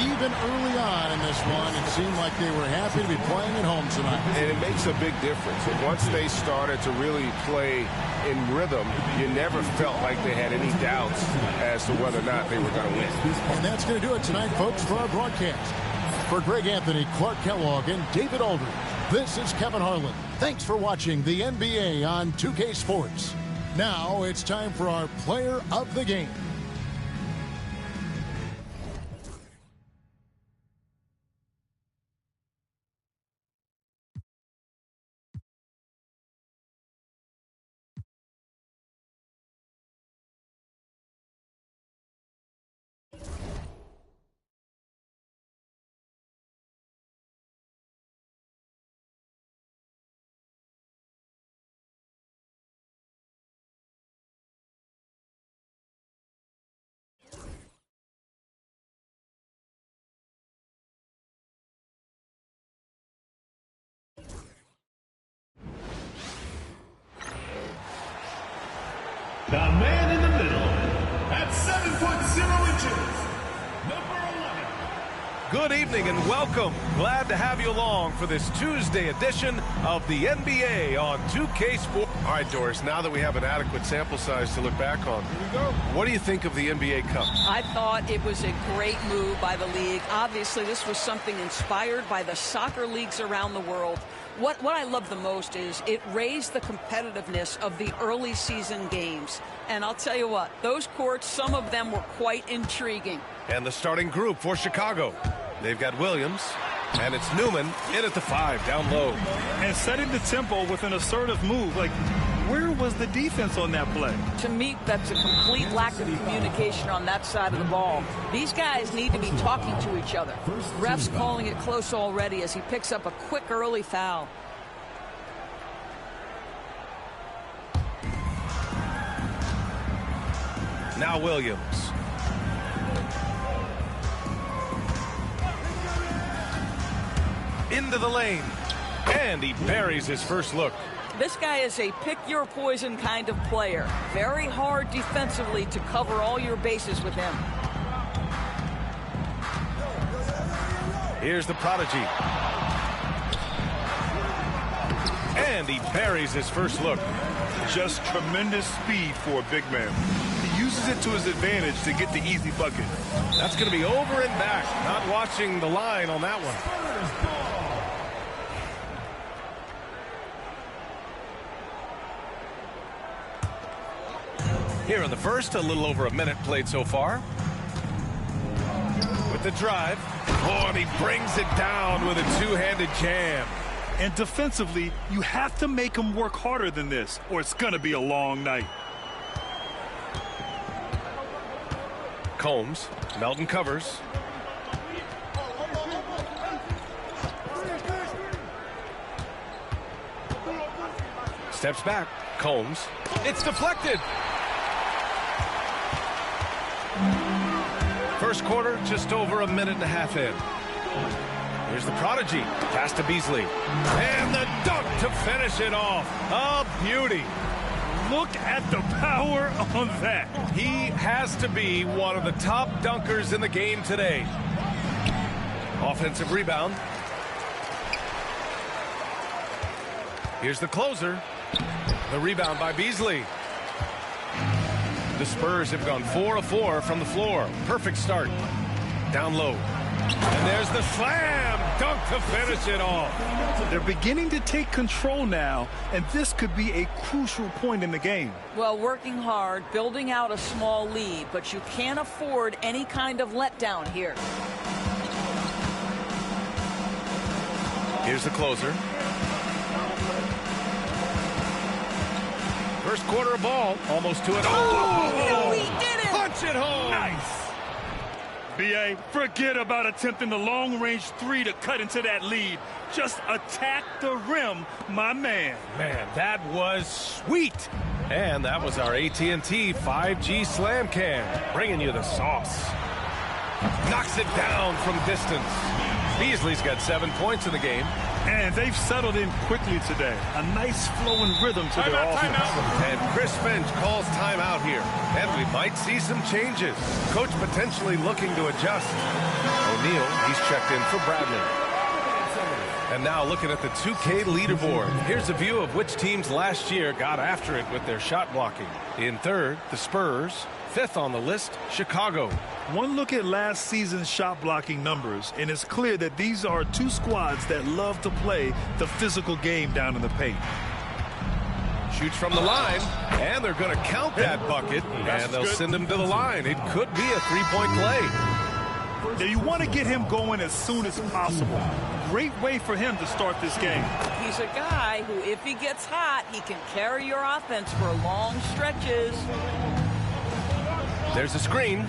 Even early on in this one, it seemed like they were happy to be playing at home tonight. And it makes a big difference. Once they started to really play in rhythm, you never felt like they had any doubts as to whether or not they were going to win. And that's going to do it tonight, folks, for our broadcast. For Greg Anthony, Clark Kellogg, and David Aldridge, this is Kevin Harlan. Thanks for watching the NBA on 2K Sports. Now it's time for our player of the game. The man in the middle, at 7'0" inches, number 11. Good evening and welcome. Glad to have you along for this Tuesday edition of the NBA on 2K Sports. All right, Doris, now that we have an adequate sample size to look back on, here we go. What do you think of the NBA Cup? I thought it was a great move by the league. Obviously, this was something inspired by the soccer leagues around the world. What I love the most is it raised the competitiveness of the early season games. And I'll tell you what, those courts, some of them were quite intriguing. And the starting group for Chicago. They've got Williams, and it's Newman in at the 5, down low. And setting the tempo with an assertive move. Like, where was the defense on that play? To me, that's a complete lack of communication on that side of the ball. These guys need to be talking to each other. Ref's calling it close already as he picks up a quick early foul. Now Williams. Into the lane. And he buries his first look. This guy is a pick-your-poison kind of player. Very hard defensively to cover all your bases with him. Here's the prodigy. And he buries his first look. Just tremendous speed for a big man. He uses it to his advantage to get the easy bucket. That's going to be over and back. Not watching the line on that one. Here in the first, a little over a minute played so far. With the drive. Oh, and he brings it down with a two-handed jam. And defensively, you have to make him work harder than this, or it's going to be a long night. Combs. Melton covers. Steps back. Combs. It's deflected. First quarter, just over a minute and a half in. Here's the prodigy. Pass to Beasley. And the dunk to finish it off. A beauty. Look at the power on that. He has to be one of the top dunkers in the game today. Offensive rebound. Here's the closer. The rebound by Beasley. The Spurs have gone 4 of 4 from the floor. Perfect start. Down low. And there's the slam. Dunk to finish it off. They're beginning to take control now, and this could be a crucial point in the game. Well, working hard, building out a small lead, but you can't afford any kind of letdown here. Here's the closer. First quarter of ball, almost to it. Oh, no, he did it! Punch it home! Nice! B.A., forget about attempting the long-range three to cut into that lead. Just attack the rim, my man. Man, that was sweet. And that was our AT&T 5G Slam Cam, bringing you the sauce. Knocks it down from distance. Beasley's got 7 points in the game. And they've settled in quickly today. A nice flowing rhythm to their offense. And Chris Finch calls timeout here. And we might see some changes. Coach potentially looking to adjust. O'Neal, he's checked in for Bradley. And now looking at the 2K leaderboard. Here's a view of which teams last year got after it with their shot blocking. In third, the Spurs. Fifth on the list, Chicago. One look at last season's shot blocking numbers, and it's clear that these are two squads that love to play the physical game down in the paint. Shoots from the line, and they're going to count that bucket, and they'll send him to the line. It could be a three-point play. Now you want to get him going as soon as possible. Great way for him to start this game. He's a guy who, if he gets hot, he can carry your offense for long stretches. There's a screen.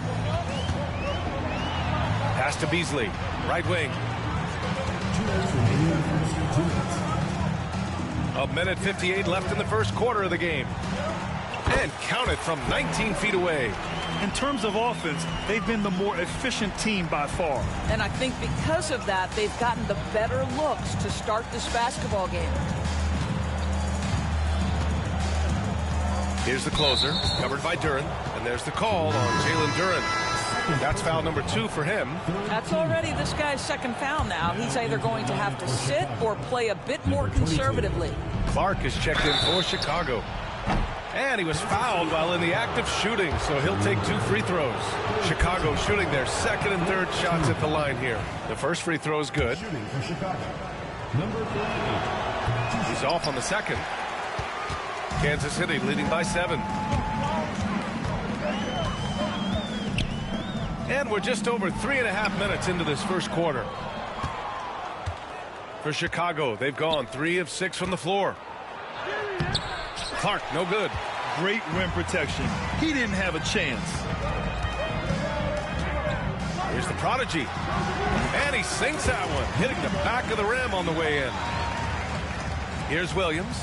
Pass to Beasley, right wing. A minute 58 left in the first quarter of the game. And count it from 19 feet away. In terms of offense, they've been the more efficient team by far. And I think because of that, they've gotten the better looks to start this basketball game. Here's the closer, covered by Duren. And there's the call on Jalen Duren. That's foul number 2 for him. That's already this guy's second foul now. He's either going to have to sit or play a bit more conservatively. Clark is checked in for Chicago. And he was fouled while in the act of shooting, so he'll take 2 free throws. Chicago shooting their second and third shots at the line here. The first free throw is good. He's off on the second. Kansas City leading by 7. And we're just over 3.5 minutes into this first quarter. For Chicago, they've gone 3 of 6 from the floor. Clark, no good. Great rim protection. He didn't have a chance. Here's the prodigy. And he sinks that one, hitting the back of the rim on the way in. Here's Williams.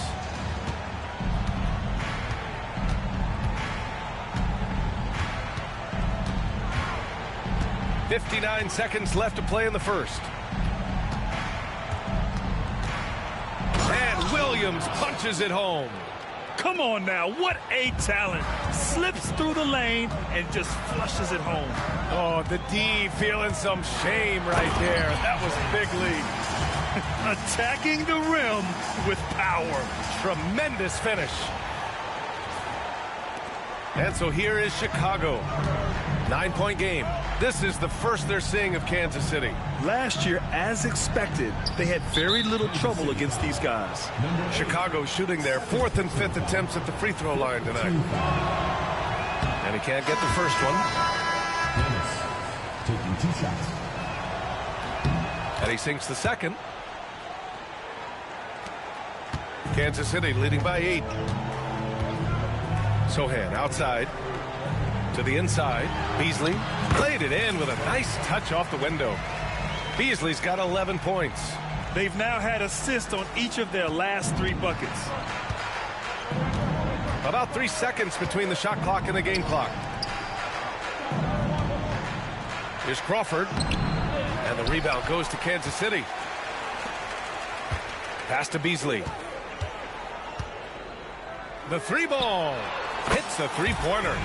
.59 seconds left to play in the first. And Williams punches it home. Come on now, what a talent. Slips through the lane and just flushes it home. Oh, the D feeling some shame right there. That was big lead. Attacking the rim with power. Tremendous finish. And so here is Chicago. 9-point game. This is the first they're seeing of Kansas City. Last year, as expected, they had very little trouble against these guys. Chicago shooting their 4th and 5th attempts at the free throw line tonight. And he can't get the first one. Taking 2 shots. And he sinks the second. Kansas City leading by 8. Sohan outside. To the inside. Beasley laid it in with a nice touch off the window. Beasley's got 11 points. They've now had assists on each of their last 3 buckets. About 3 seconds between the shot clock and the game clock. Here's Crawford. And the rebound goes to Kansas City. Pass to Beasley. The 3-ball. Hits the 3-pointer.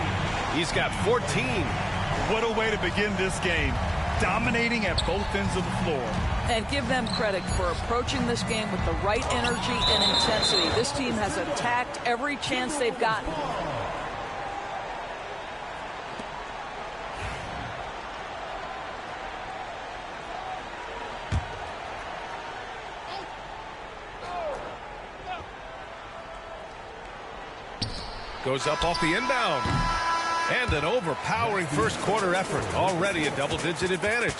He's got 14. What a way to begin this game. Dominating at both ends of the floor. And give them credit for approaching this game with the right energy and intensity. This team has attacked every chance they've gotten. Goes up off the inbound. And an overpowering first quarter effort. Already a double-digit advantage.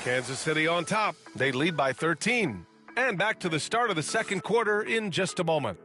Kansas City on top. They lead by 13. And back to the start of the second quarter in just a moment.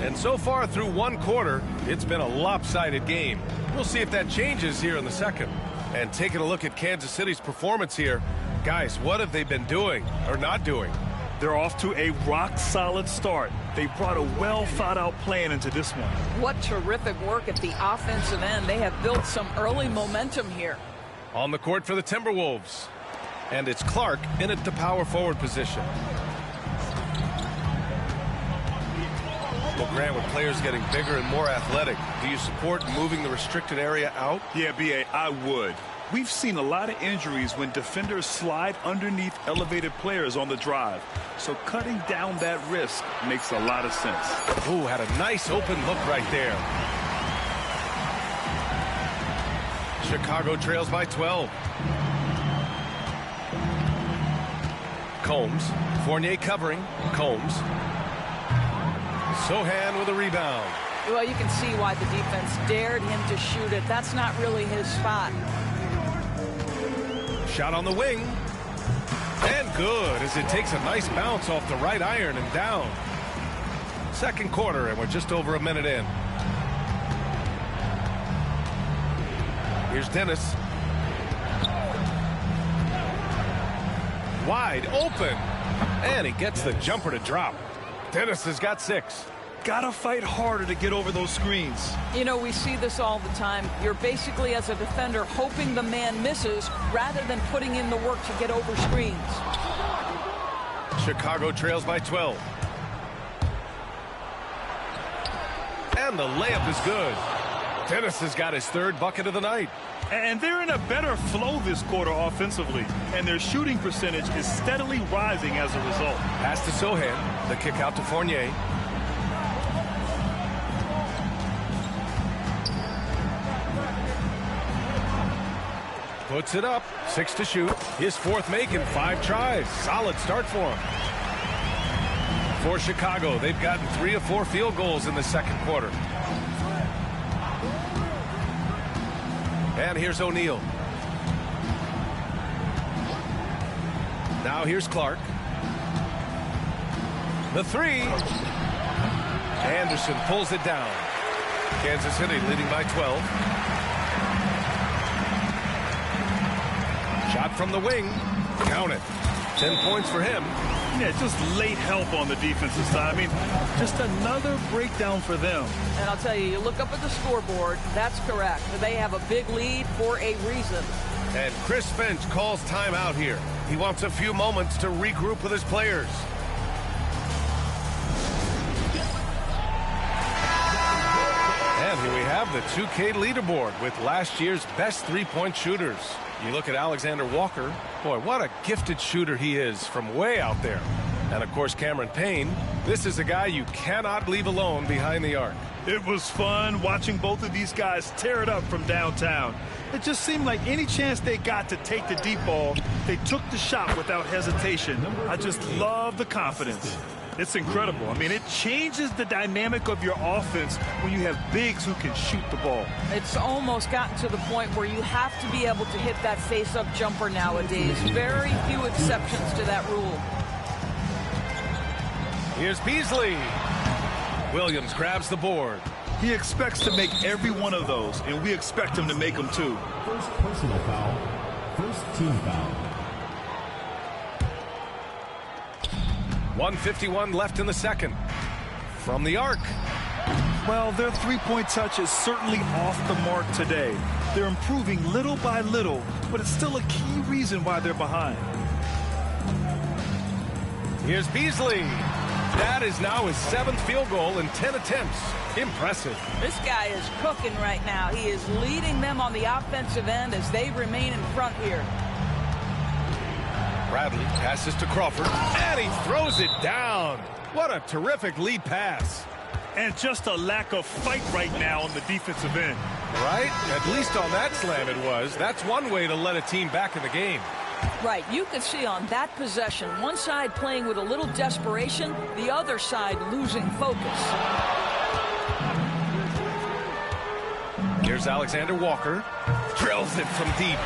And so far through one quarter, it's been a lopsided game. We'll see if that changes here in the second. And taking a look at Kansas City's performance here, guys, what have they been doing or not doing? They're off to a rock-solid start. They brought a well-thought-out plan into this one. What terrific work at the offensive end. They have built some early momentum here. On the court for the Timberwolves. And it's Clark in at the power forward position. Well, Grant, with players getting bigger and more athletic, do you support moving the restricted area out? Yeah, B.A., I would. We've seen a lot of injuries when defenders slide underneath elevated players on the drive. So cutting down that risk makes a lot of sense. Ooh, had a nice open look right there. Chicago trails by 12. Combs. Fournier covering. Combs. Sohan with a rebound. Well, you can see why the defense dared him to shoot it. That's not really his spot. Shot on the wing. And good, as it takes a nice bounce off the right iron and down. Second quarter, and we're just over a minute in. Here's Dennis. Wide open. And he gets the jumper to drop. Dennis has got 6. Gotta fight harder to get over those screens. You know, we see this all the time. You're basically, as a defender, hoping the man misses rather than putting in the work to get over screens. Chicago trails by 12. And the layup is good. Dennis has got his 3rd bucket of the night. And they're in a better flow this quarter offensively. And their shooting percentage is steadily rising as a result. Pass to Sohan. The kick out to Fournier. Puts it up. 6 to shoot. His 4th make in 5 tries. Solid start for him. For Chicago, they've gotten 3 of 4 field goals in the second quarter. And here's O'Neal. Now here's Clark. The 3. Anderson pulls it down. Kansas City leading by 12. Shot from the wing. Count it. 10 points for him. Yeah, just late help on the defensive side. I mean, just another breakdown for them. And I'll tell you, you look up at the scoreboard, that's correct. They have a big lead for a reason. And Chris Finch calls timeout here. He wants a few moments to regroup with his players. And here we have the 2K leaderboard with last year's best 3-point shooters. You look at Alexander Walker. Boy, what a gifted shooter he is from way out there. And, of course, Cameron Payne. This is a guy you cannot leave alone behind the arc. It was fun watching both of these guys tear it up from downtown. It just seemed like any chance they got to take the deep ball, they took the shot without hesitation. I just love the confidence. It's incredible. I mean, it changes the dynamic of your offense when you have bigs who can shoot the ball. It's almost gotten to the point where you have to be able to hit that face-up jumper nowadays. Very few exceptions to that rule. Here's Beasley. Williams grabs the board. He expects to make every one of those, and we expect him to make them too. First personal foul. First team foul. 1:51 left in the second. From the arc. Well, their three-point touch is certainly off the mark today. They're improving little by little, but it's still a key reason why they're behind. Here's Beasley. That is now his 7th field goal in 10 attempts. Impressive. This guy is cooking right now. He is leading them on the offensive end as they remain in front here. Bradley passes to Crawford, and he throws it down. What a terrific lead pass. And just a lack of fight right now on the defensive end. Right? At least on that slam it was. That's one way to let a team back in the game. Right. You can see on that possession, one side playing with a little desperation, the other side losing focus. Here's Alexander Walker. Drills it from deep.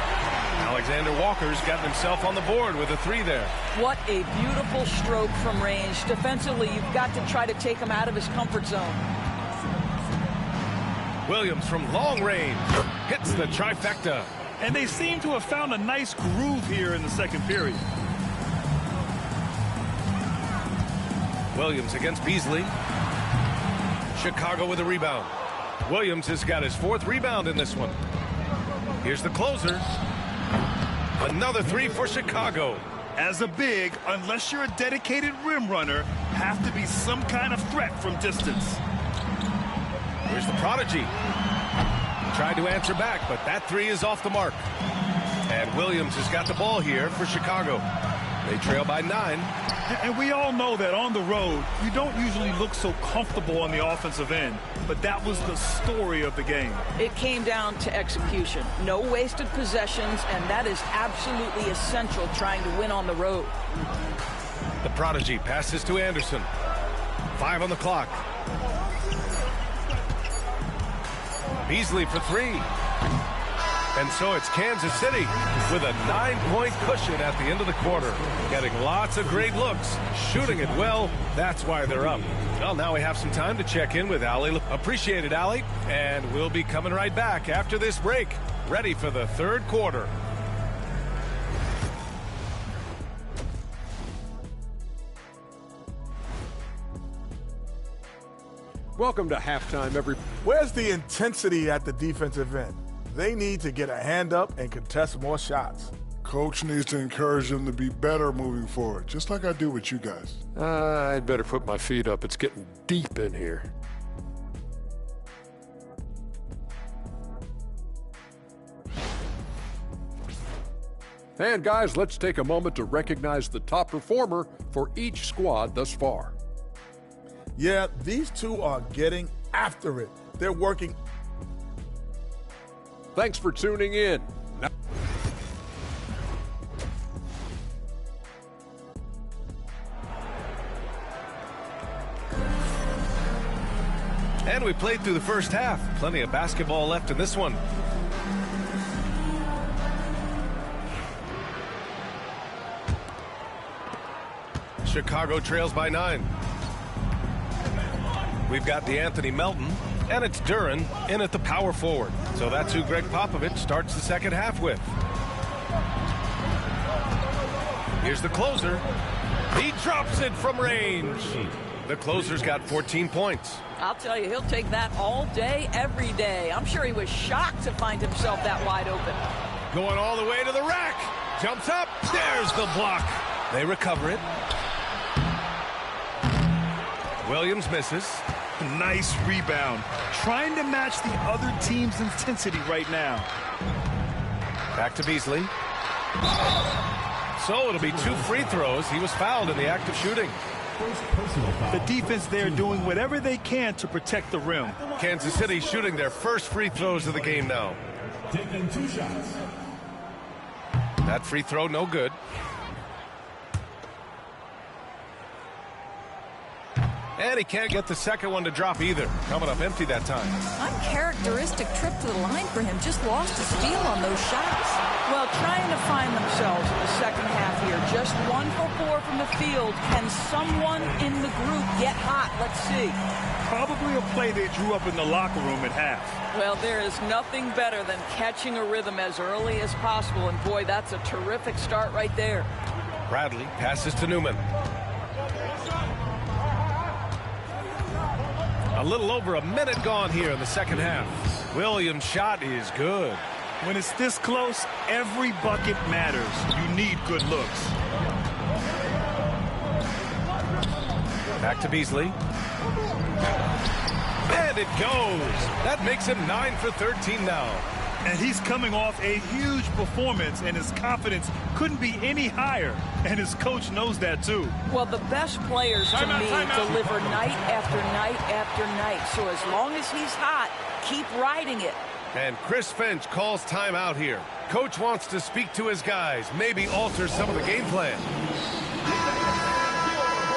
Alexander Walker's gotten himself on the board with a 3 there. What a beautiful stroke from range. Defensively, you've got to try to take him out of his comfort zone. Williams from long range hits the trifecta. And they seem to have found a nice groove here in the second period. Williams against Beasley. Chicago with a rebound. Williams has got his 4th rebound in this one. Here's the closer. Another 3 for Chicago. As a big, unless you're a dedicated rim runner, have to be some kind of threat from distance. Here's the prodigy. Tried to answer back, but that 3 is off the mark. And Williams has got the ball here for Chicago. They trail by 9. And we all know that on the road, you don't usually look so comfortable on the offensive end. But that was the story of the game. It came down to execution. No wasted possessions, and that is absolutely essential trying to win on the road. The prodigy passes to Anderson. 5 on the clock. Beasley for 3. And so it's Kansas City with a 9-point cushion at the end of the quarter. Getting lots of great looks, shooting it well. That's why they're up. Well, now we have some time to check in with Allie. Appreciate it, Allie. And we'll be coming right back after this break, ready for the 3rd quarter. Welcome to halftime, Where's the intensity at the defensive end? They need to get a hand up and contest more shots. Coach needs to encourage them to be better moving forward, just like I do with you guys. I'd better put my feet up. It's getting deep in here. And guys, let's take a moment to recognize the top performer for each squad thus far. Yeah, these two are getting after it. They're working. Thanks for tuning in. And we played through the first half. Plenty of basketball left in this one. Chicago trails by 9. We've got DeAnthony Melton, and it's Duren in at the power forward. So that's who Greg Popovich starts the second half with. Here's the closer. He drops it from range. The closer's got 14 points. I'll tell you, he'll take that all day, every day. I'm sure he was shocked to find himself that wide open. Going all the way to the rack. Jumps up. There's the block. They recover it. Williams misses. Nice rebound. Trying to match the other team's intensity right now. Back to Beasley. So it'll be 2 free throws. He was fouled in the act of shooting. The defense there doing whatever they can to protect the rim. Kansas City shooting their first free throws of the game now. Taking 2 shots. That free throw no good. And he can't get the second one to drop either. Coming up empty that time. Uncharacteristic trip to the line for him. Just lost his feel on those shots. Well, trying to find themselves in the second half here. Just 1 for 4 from the field. Can someone in the group get hot? Let's see. Probably a play they drew up in the locker room at half. Well, there is nothing better than catching a rhythm as early as possible. And boy, that's a terrific start right there. Bradley passes to Newman. A little over a minute gone here in the second half. Williams' shot is good. When it's this close, every bucket matters. You need good looks. Back to Beasley. And it goes. That makes him 9 for 13 now. And he's coming off a huge performance, and his confidence couldn't be any higher. And his coach knows that, too. Well, the best players, to me, deliver night after night after night. So as long as he's hot, keep riding it. And Chris Finch calls timeout here. Coach wants to speak to his guys, maybe alter some of the game plan.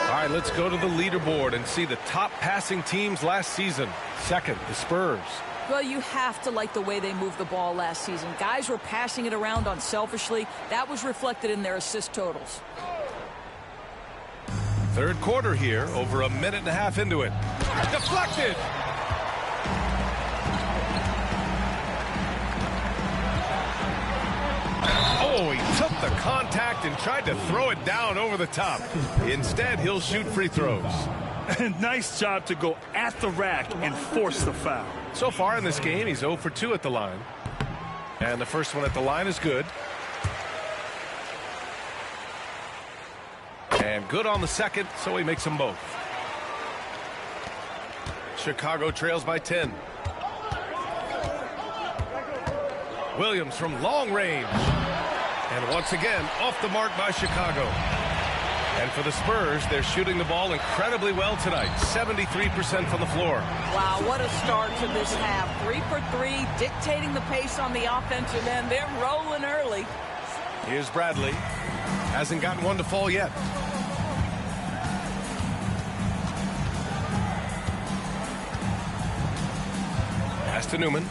All right, let's go to the leaderboard and see the top passing teams last season. Second, the Spurs. Well, you have to like the way they moved the ball last season. Guys were passing it around unselfishly. That was reflected in their assist totals. Third quarter here, over a minute and a half into it. Deflected! Oh, he took the contact and tried to throw it down over the top. Instead, he'll shoot free throws. Nice job to go at the rack and force the foul. So far in this game, he's 0 for 2 at the line. And the first one at the line is good. And good on the second, so he makes them both. Chicago trails by 10. Williams from long range. And once again, off the mark by Chicago. And for the Spurs, they're shooting the ball incredibly well tonight. 73% from the floor. Wow, what a start to this half. 3 for 3, dictating the pace on the offensive end. They're rolling early. Here's Bradley. Hasn't gotten one to fall yet. Pass to Newman.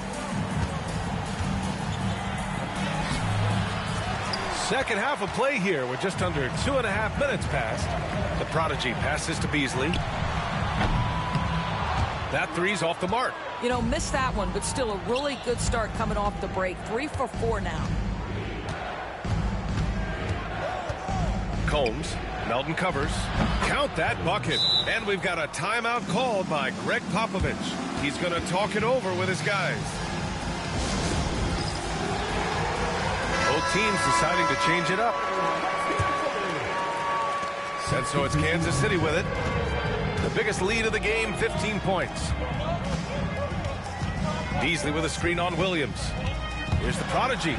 Second half of play here. We're just under 2.5 minutes past. The prodigy passes to Beasley. That three's off the mark. You know, missed that one, but still a really good start coming off the break. 3 for 4 now. Combs. Melton covers. Count that bucket. And we've got a timeout called by Greg Popovich. He's going to talk it over with his guys. Both teams deciding to change it up. And so it's Kansas City with it. The biggest lead of the game, 15 points. Beasley with a screen on Williams. Here's the prodigy.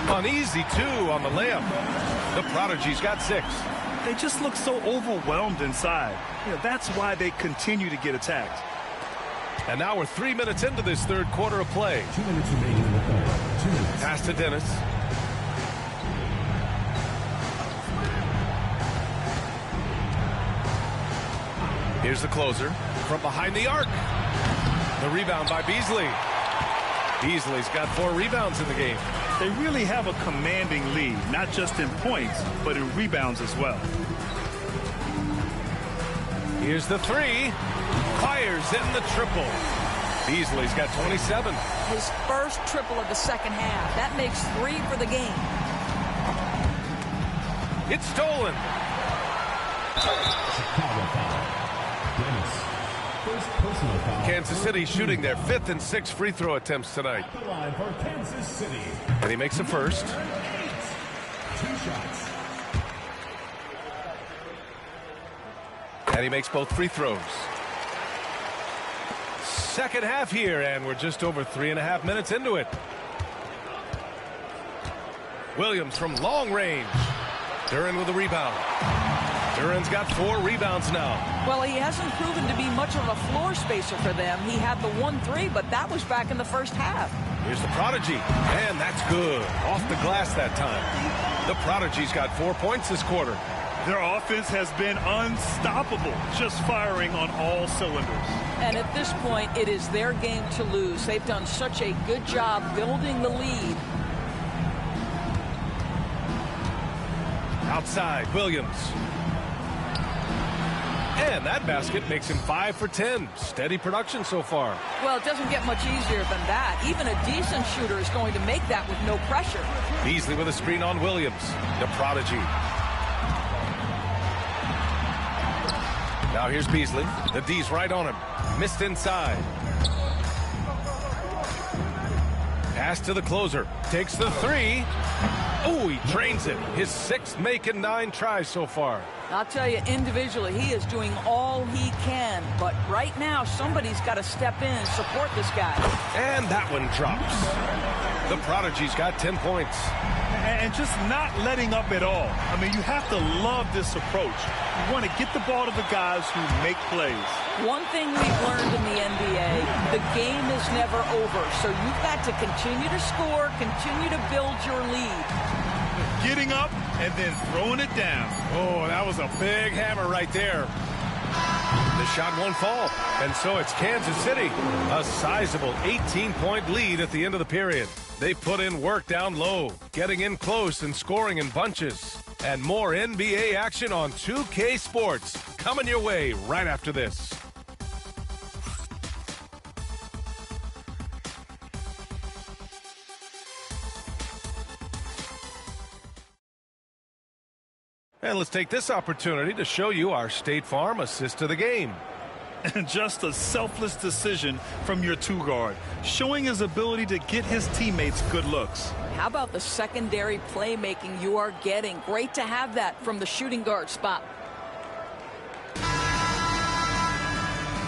Uneasy, too, on the layup. The prodigy's got 6. They just look so overwhelmed inside. You know, that's why they continue to get attacked. And now we're 3 minutes into this third quarter of play. 2 minutes remaining in the third. 2 minutes. Pass to Dennis. Here's the closer from behind the arc. The rebound by Beasley. Beasley's got 4 rebounds in the game. They really have a commanding lead, not just in points, but in rebounds as well. Here's the 3. Fires in the triple. Beasley's got 27. His first triple of the second half. That makes 3 for the game. It's stolen. Kansas City shooting their 5th and 6th free throw attempts tonight. And he makes the first. 2 shots. And he makes both free throws. Second half here, and we're just over 3.5 minutes into it. Williams from long range. Duran with a rebound. Duran's got 4 rebounds now. Well, he hasn't proven to be much of a floor spacer for them. He had the 1-3, but that was back in the first half. Here's the prodigy, and that's good. Off the glass that time. The prodigy's got 4 points this quarter. Their offense has been unstoppable, just firing on all cylinders. And at this point, it is their game to lose. They've done such a good job building the lead. Outside, Williams. And that basket makes him 5 for 10. Steady production so far. Well, it doesn't get much easier than that. Even a decent shooter is going to make that with no pressure. Beasley with a screen on Williams. The prodigy. Now here's Beasley. The D's right on him. Missed inside. Pass to the closer. Takes the 3. Oh, he drains it. His 6th make and 9 tries so far. I'll tell you, individually, he is doing all he can. But right now, somebody's got to step in and support this guy. And that one drops. The prodigy's got 10 points. And just not letting up at all. I mean, you have to love this approach. You want to get the ball to the guys who make plays. One thing we've learned in the NBA, the game is never over. So you've got to continue to score, continue to build your lead. Getting up and then throwing it down. Oh, that was a big hammer right there. The shot won't fall. And so it's Kansas City. A sizable 18-point lead at the end of the period. They put in work down low, getting in close and scoring in bunches. And more NBA action on 2K Sports coming your way right after this. And let's take this opportunity to show you our State Farm assist of the game. And just a selfless decision from your two-guard, showing his ability to get his teammates good looks. How about the secondary playmaking you are getting? Great to have that from the shooting guard spot.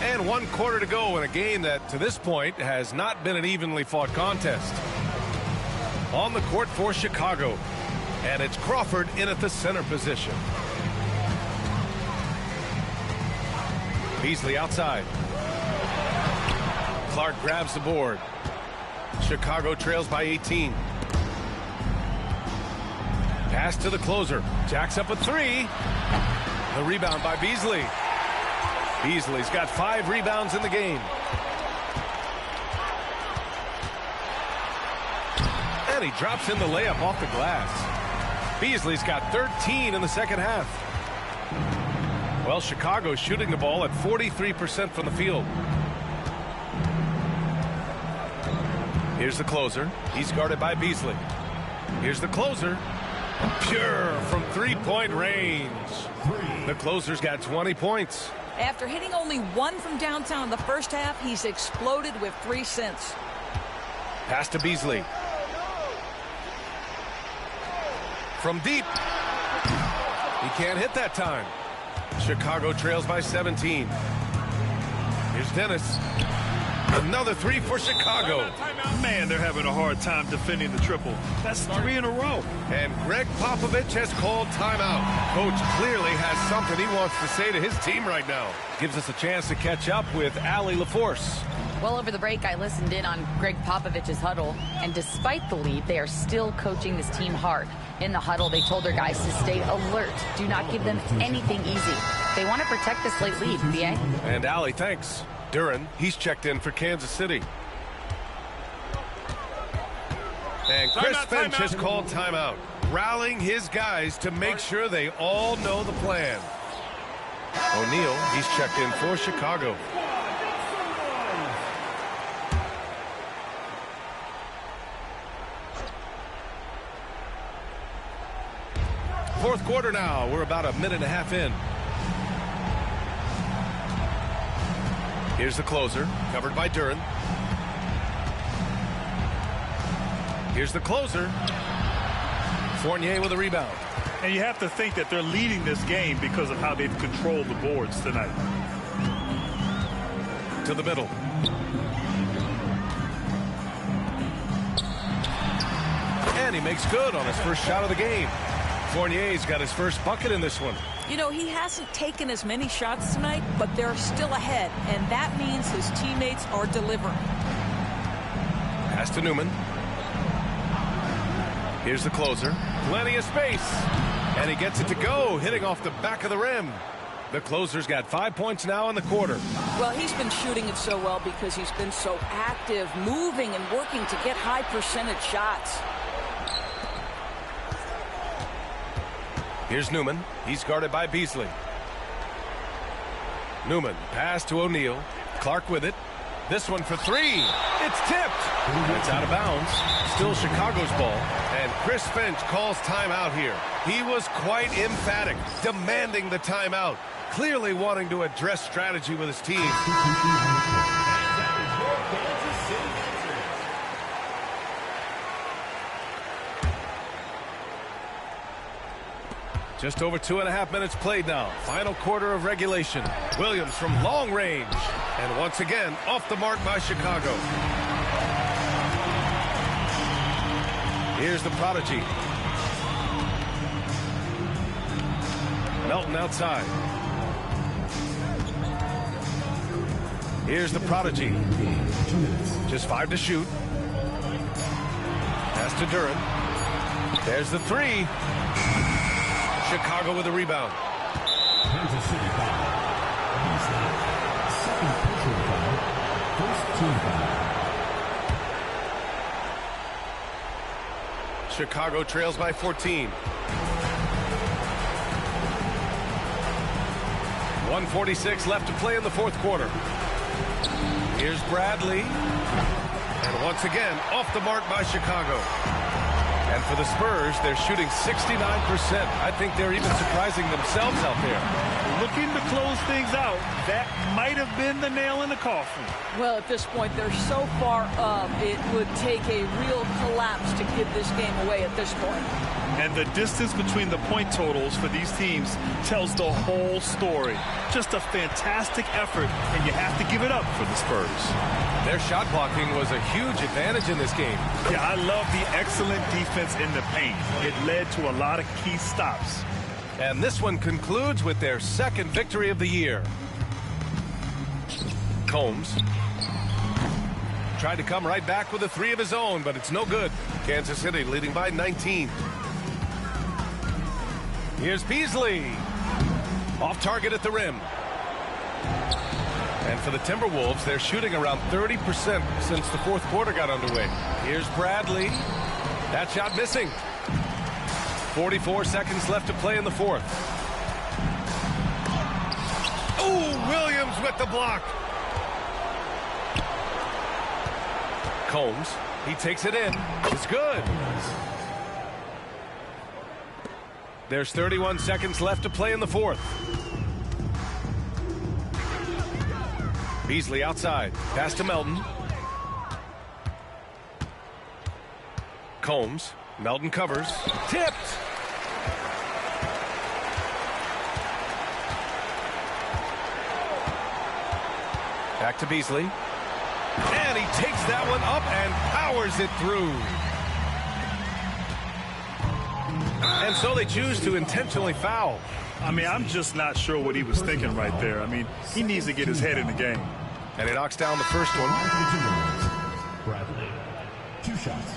And 1 quarter to go in a game that, to this point, has not been an evenly fought contest. On the court for Chicago, and it's Crawford in at the center position. Beasley outside. Clark grabs the board. Chicago trails by 18. Pass to the closer. Jacks up a 3. The rebound by Beasley. Beasley's got 5 rebounds in the game. And he drops in the layup off the glass. Beasley's got 13 in the second half. Well, Chicago's shooting the ball at 43% from the field. Here's the closer. He's guarded by Beasley. Here's the closer. Pure from three-point range. The closer's got 20 points. After hitting only 1 from downtown in the first half, he's exploded with 3 since. Pass to Beasley. From deep. He can't hit that time. Chicago trails by 17. Here's Dennis. Another 3 for Chicago. Man, they're having a hard time defending the triple. That's 3 in a row. And Greg Popovich has called timeout. Coach clearly has something he wants to say to his team right now. Gives us a chance to catch up with Allie LaForce. Well, over the break, I listened in on Greg Popovich's huddle, and despite the lead, they are still coaching this team hard. In the huddle, they told their guys to stay alert. Do not give them anything easy. They want to protect this late lead, BA. And Allie, thanks. Duran, he's checked in for Kansas City. And Chris Finch has called timeout, rallying his guys to make sure they all know the plan. O'Neal, he's checked in for Chicago. Fourth quarter now. We're about a minute and a half in. Here's the closer, covered by Duran. Here's the closer. Fournier with a rebound. And you have to think that they're leading this game because of how they've controlled the boards tonight. To the middle. And he makes good on his first shot of the game. Fournier's got his first bucket in this one. You know, he hasn't taken as many shots tonight, but they're still ahead, and that means his teammates are delivering. Pass to Newman. Here's the closer. Plenty of space. And he gets it to go, hitting off the back of the rim. The closer's got 5 points now in the quarter. Well, he's been shooting it so well because he's been so active, moving and working to get high percentage shots. Here's Newman. He's guarded by Beasley. Newman, pass to O'Neal. Clark with it. This one for 3. It's tipped. It's out of bounds. Still Chicago's ball. And Chris Finch calls timeout here. He was quite emphatic, demanding the timeout. Clearly wanting to address strategy with his team. Just over 2.5 minutes played now. Final quarter of regulation. Williams from long range. And once again, off the mark by Chicago. Here's the prodigy. Melton outside. Here's the prodigy. Just 5 to shoot. Pass to Duran. There's the 3. Chicago with a rebound. Kansas City foul. Second personal foul. First team foul. Chicago trails by 14. 1:46 left to play in the fourth quarter. Here's Bradley. And once again, off the mark by Chicago. And for the Spurs, they're shooting 69%. I think they're even surprising themselves out there. Looking to close things out, that might have been the nail in the coffin. Well, at this point, they're so far up, it would take a real collapse to give this game away at this point. And the distance between the point totals for these teams tells the whole story. Just a fantastic effort, and you have to give it up for the Spurs. Their shot blocking was a huge advantage in this game. Yeah, I love the excellent defense in the paint. It led to a lot of key stops. And this one concludes with their second victory of the year. Combs tried to come right back with a three of his own, but it's no good. Kansas City leading by 19. Here's Beasley. Off target at the rim. And for the Timberwolves, they're shooting around 30% since the fourth quarter got underway. Here's Bradley. That shot missing. 44 seconds left to play in the fourth. Oh, Williams with the block. Combs, he takes it in. It's good. There's 31 seconds left to play in the fourth. Beasley outside. Pass to Melton. Combs. Melton covers. Tipped. Back to Beasley. And he takes that one up and powers it through. And so they choose to intentionally foul. I mean, I'm just not sure what he was thinking right there. I mean, he needs to get his head in the game. And he knocks down the first one. Bradley, 2 shots.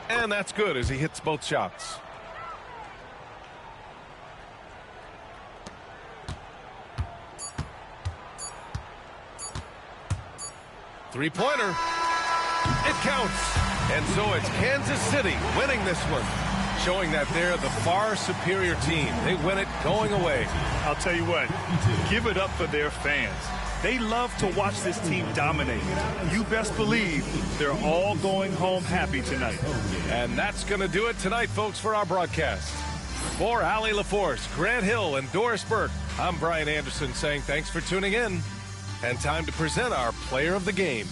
And that's good as he hits both shots. Three-pointer. It counts. And so it's Kansas City winning this one, showing that they're the far superior team. They win it going away. I'll tell you what, give it up for their fans. They love to watch this team dominate. You best believe they're all going home happy tonight. And that's going to do it tonight, folks, for our broadcast. For Allie LaForce, Grant Hill, and Doris Burke, I'm Brian Anderson saying thanks for tuning in. And time to present our player of the game.